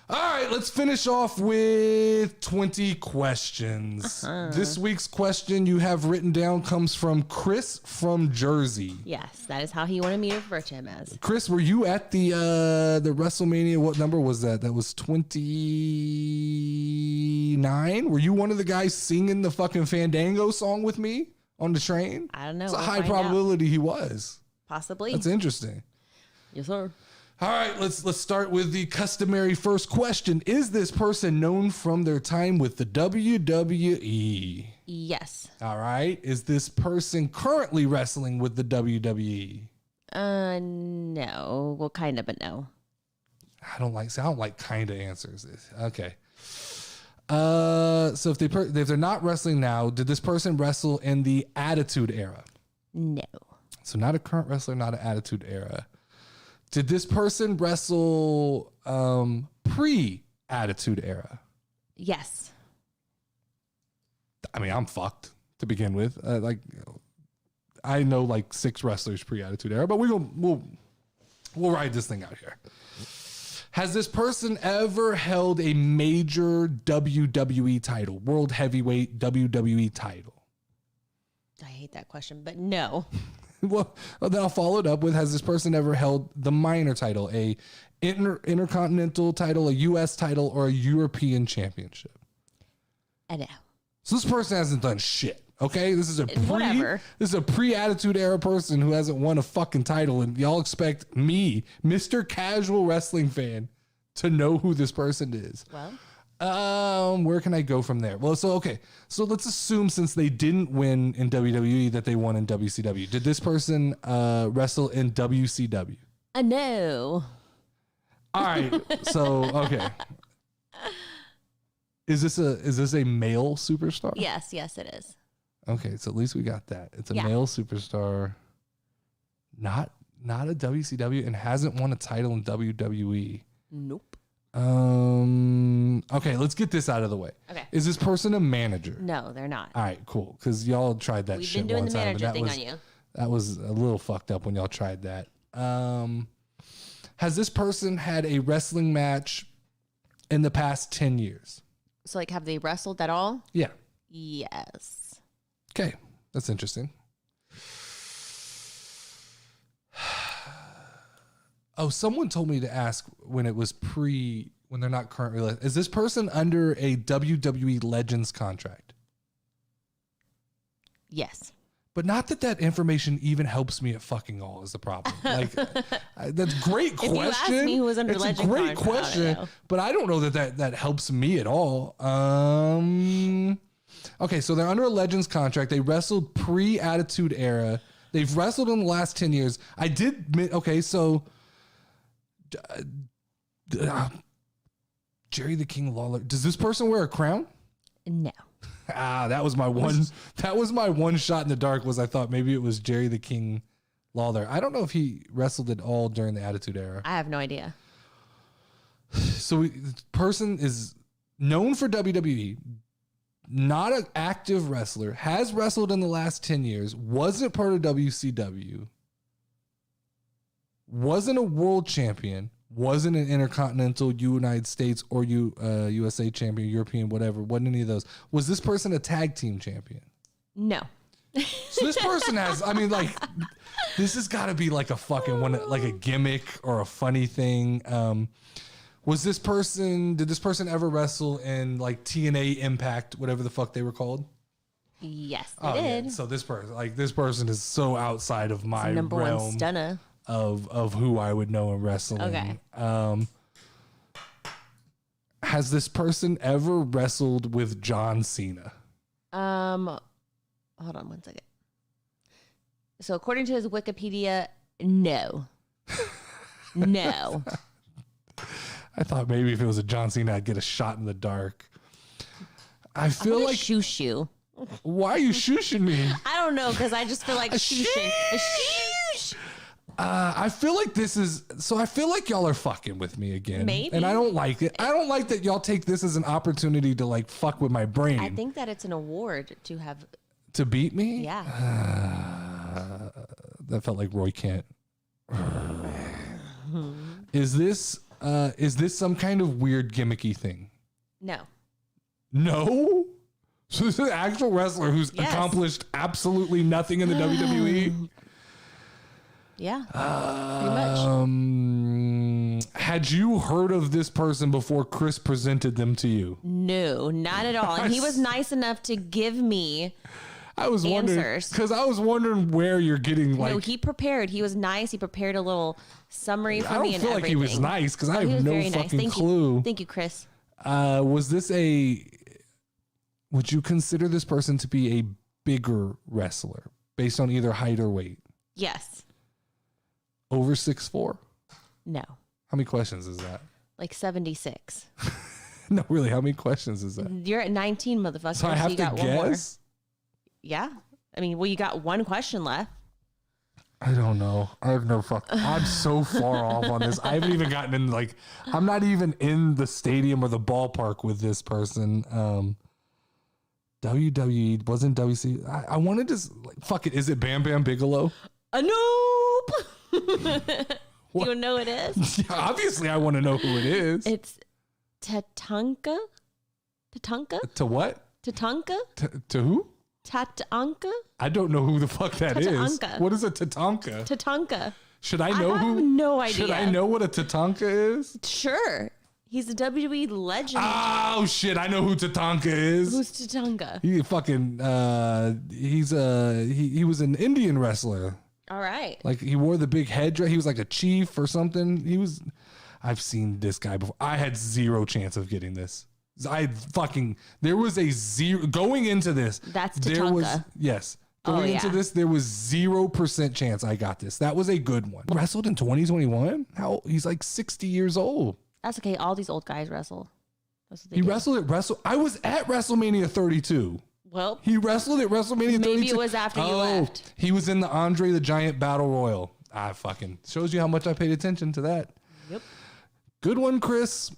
All right, let's finish off with 20 questions. This week's question you have written down comes from Chris from Jersey. Yes, that is how he wanted me to refer to him as. Chris, were you at the WrestleMania? What number was that? That was 29. Were you one of the guys singing the fucking Fandango song with me on the train? I don't know. It's a We'll high find probability he was. Possibly. That's interesting. Yes, sir. All right, let's start with the customary first question. Is this person known from their time with the WWE? Yes. All right. Is this person currently wrestling with the WWE? No. Well, kind of, but no. I don't like kind of answers. Okay. So if they're not wrestling now, did this person wrestle in the Attitude Era? No. So not a current wrestler, not an Attitude Era. Did this person wrestle pre-Attitude Era? Yes. I mean, I'm fucked to begin with. I know like 6 wrestlers pre-Attitude Era, but we'll ride this thing out here. Has this person ever held a major WWE title, World Heavyweight WWE title? I hate that question, but no. Well, then I'll follow it up with, has this person ever held the minor title, a intercontinental title, a U.S. title, or a European championship? I know. So this person hasn't done shit. Okay, this is a Whatever. This is a pre-Attitude Era person who hasn't won a fucking title, and y'all expect me, Mr. Casual Wrestling Fan, to know who this person is. Well, where can I go from there? Well, so let's assume since they didn't win in WWE that they won in WCW. Did this person wrestle in WCW? no. All right, so okay. Is this a male superstar? Yes, it is. Okay, so at least we got that. It's a Yeah. male superstar, not a WCW, and hasn't won a title in WWE. Nope. Okay, let's get this out of the way. Okay. Is this person a manager? No, they're not. All right, cool. Because y'all tried that We've shit been doing one the time, and manager that thing was, on you. That was a little fucked up when y'all tried that. Has this person had a wrestling match in the past 10 years? So, like, have they wrestled at all? Yeah. Yes. Okay, that's interesting. Oh, someone told me to ask when it was when they're not currently. Is this person under a WWE Legends contract? Yes. But not that information even helps me at fucking all is the problem. Like, that's a great question. If you ask me who was under it's Legend a great contract, I don't question, know. but I don't know that helps me at all. Okay, so they're under a Legends contract. They wrestled pre-Attitude Era. They've wrestled in the last 10 years. I did admit, okay, so Jerry the King Lawler. Does this person wear a crown? No. That was my one. That was my one shot in the dark. Was I thought maybe it was Jerry the King Lawler. I don't know if he wrestled at all during the Attitude Era. I have no idea. So the person is known for WWE, not an active wrestler, has wrestled in the last 10 years, wasn't part of WCW, wasn't a world champion, wasn't an Intercontinental, United States, or USA champion, European, whatever. Wasn't any of those. Was this person a tag team champion? No. So this person has, I mean, like, this has got to be like a fucking one, like a gimmick or a funny thing. Did this person ever wrestle in like TNA Impact, whatever the fuck they were called? Yes, they did. Yeah. So this person is so outside of my Number one realm stunner. of who I would know in wrestling. Okay. Has this person ever wrestled with John Cena? Hold on one second. So according to his Wikipedia, no. No. I thought maybe if it was a John Cena, I'd get a shot in the dark. I feel like shoo. Why are you shushing me? I don't know, because I just feel like shushing. A shoosh. I feel like I feel like y'all are fucking with me again. Maybe. And I don't like it. I don't like that y'all take this as an opportunity to like fuck with my brain. I think that it's an award to have. To beat me? Yeah. That felt like Roy Kent. Is this Is this some kind of weird gimmicky thing? No. No? So this is an actual wrestler who's Yes. accomplished absolutely nothing in the WWE? Yeah. Pretty much. Had you heard of this person before Chris presented them to you? No, not at all. And he was nice enough to give me. I was wondering, Answers. because I was wondering where you're getting like. No, he prepared. He was nice. He prepared a little summary for I me don't and feel like everything. he was nice because I He have was no very nice. fucking Thank clue. you. Thank you, Chris. Was this would you consider this person to be a bigger wrestler based on either height or weight? Yes. Over 6'4"? No. How many questions is that? Like 76. No, really, how many questions is that? You're at 19, motherfucker. So I have you to got one more. guess? Yeah. I mean, well, you got one question left. I don't know. I have no fuck. I'm so far off on this. I haven't even gotten in, like, I'm not even in the stadium or the ballpark with this person. WWE wasn't WC. I wanted to, like, fuck it. Is it Bam Bam Bigelow? Nope. You know who it is? Yeah, obviously, I want to know who it is. It's Tatanka. Tatanka? To what? Tatanka? To who? Tatanka? I don't know who the fuck that is. Tatanka. What is a Tatanka? Tatanka. Should I know I have who? no idea. Should I know what a Tatanka is? Sure. He's a WWE legend. Oh shit! I know who Tatanka is. Who's Tatanka? He fucking he was an Indian wrestler. All right. Like he wore the big headdress. He was like a chief or something. I've seen this guy before. I had zero chance of getting this. There was a zero going into this. That's there was Tatanka. yes. Going into yeah. this, there was 0% chance I got this. That was a good one. Wrestled in 2021? He's like 60 years old. That's okay. All these old guys wrestle. That's what they He do. wrestled at I was at WrestleMania 32. Well, He wrestled at WrestleMania 32. Maybe it was after you left. He was in the Andre the Giant Battle Royal. Fucking shows you how much I paid attention to that. Yep. Good one, Chris.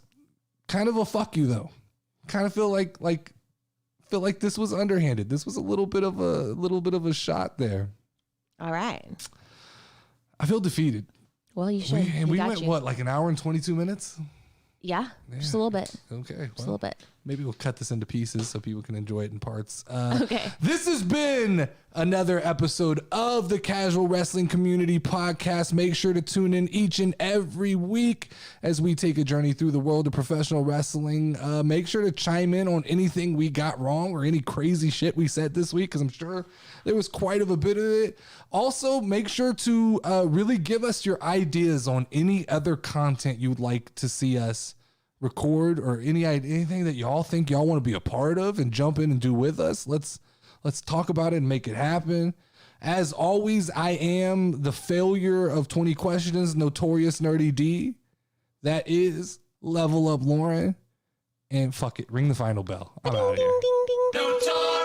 Kind of a fuck you though. Kind of feel like this was underhanded. This was a little bit of a shot there. All right. I feel defeated. Well, you should. We got went you. what, like an hour and 22 minutes? Yeah, just a little bit. Okay. Just a little bit. Maybe we'll cut this into pieces so people can enjoy it in parts. Okay. This has been another episode of the Casual Wrestling Community Podcast. Make sure to tune in each and every week as we take a journey through the world of professional wrestling. Make sure to chime in on anything we got wrong or any crazy shit we said this week, because I'm sure there was quite of a bit of it. Also, make sure to really give us your ideas on any other content you would like to see us record, or anything that y'all think y'all want to be a part of and jump in and do with us. Let's talk about it and make it happen. As always, I am the failure of 20 questions, Notorious NerdyD. That is Level Up Lauren. And fuck it, ring the final bell. I'm out of here. Notorious.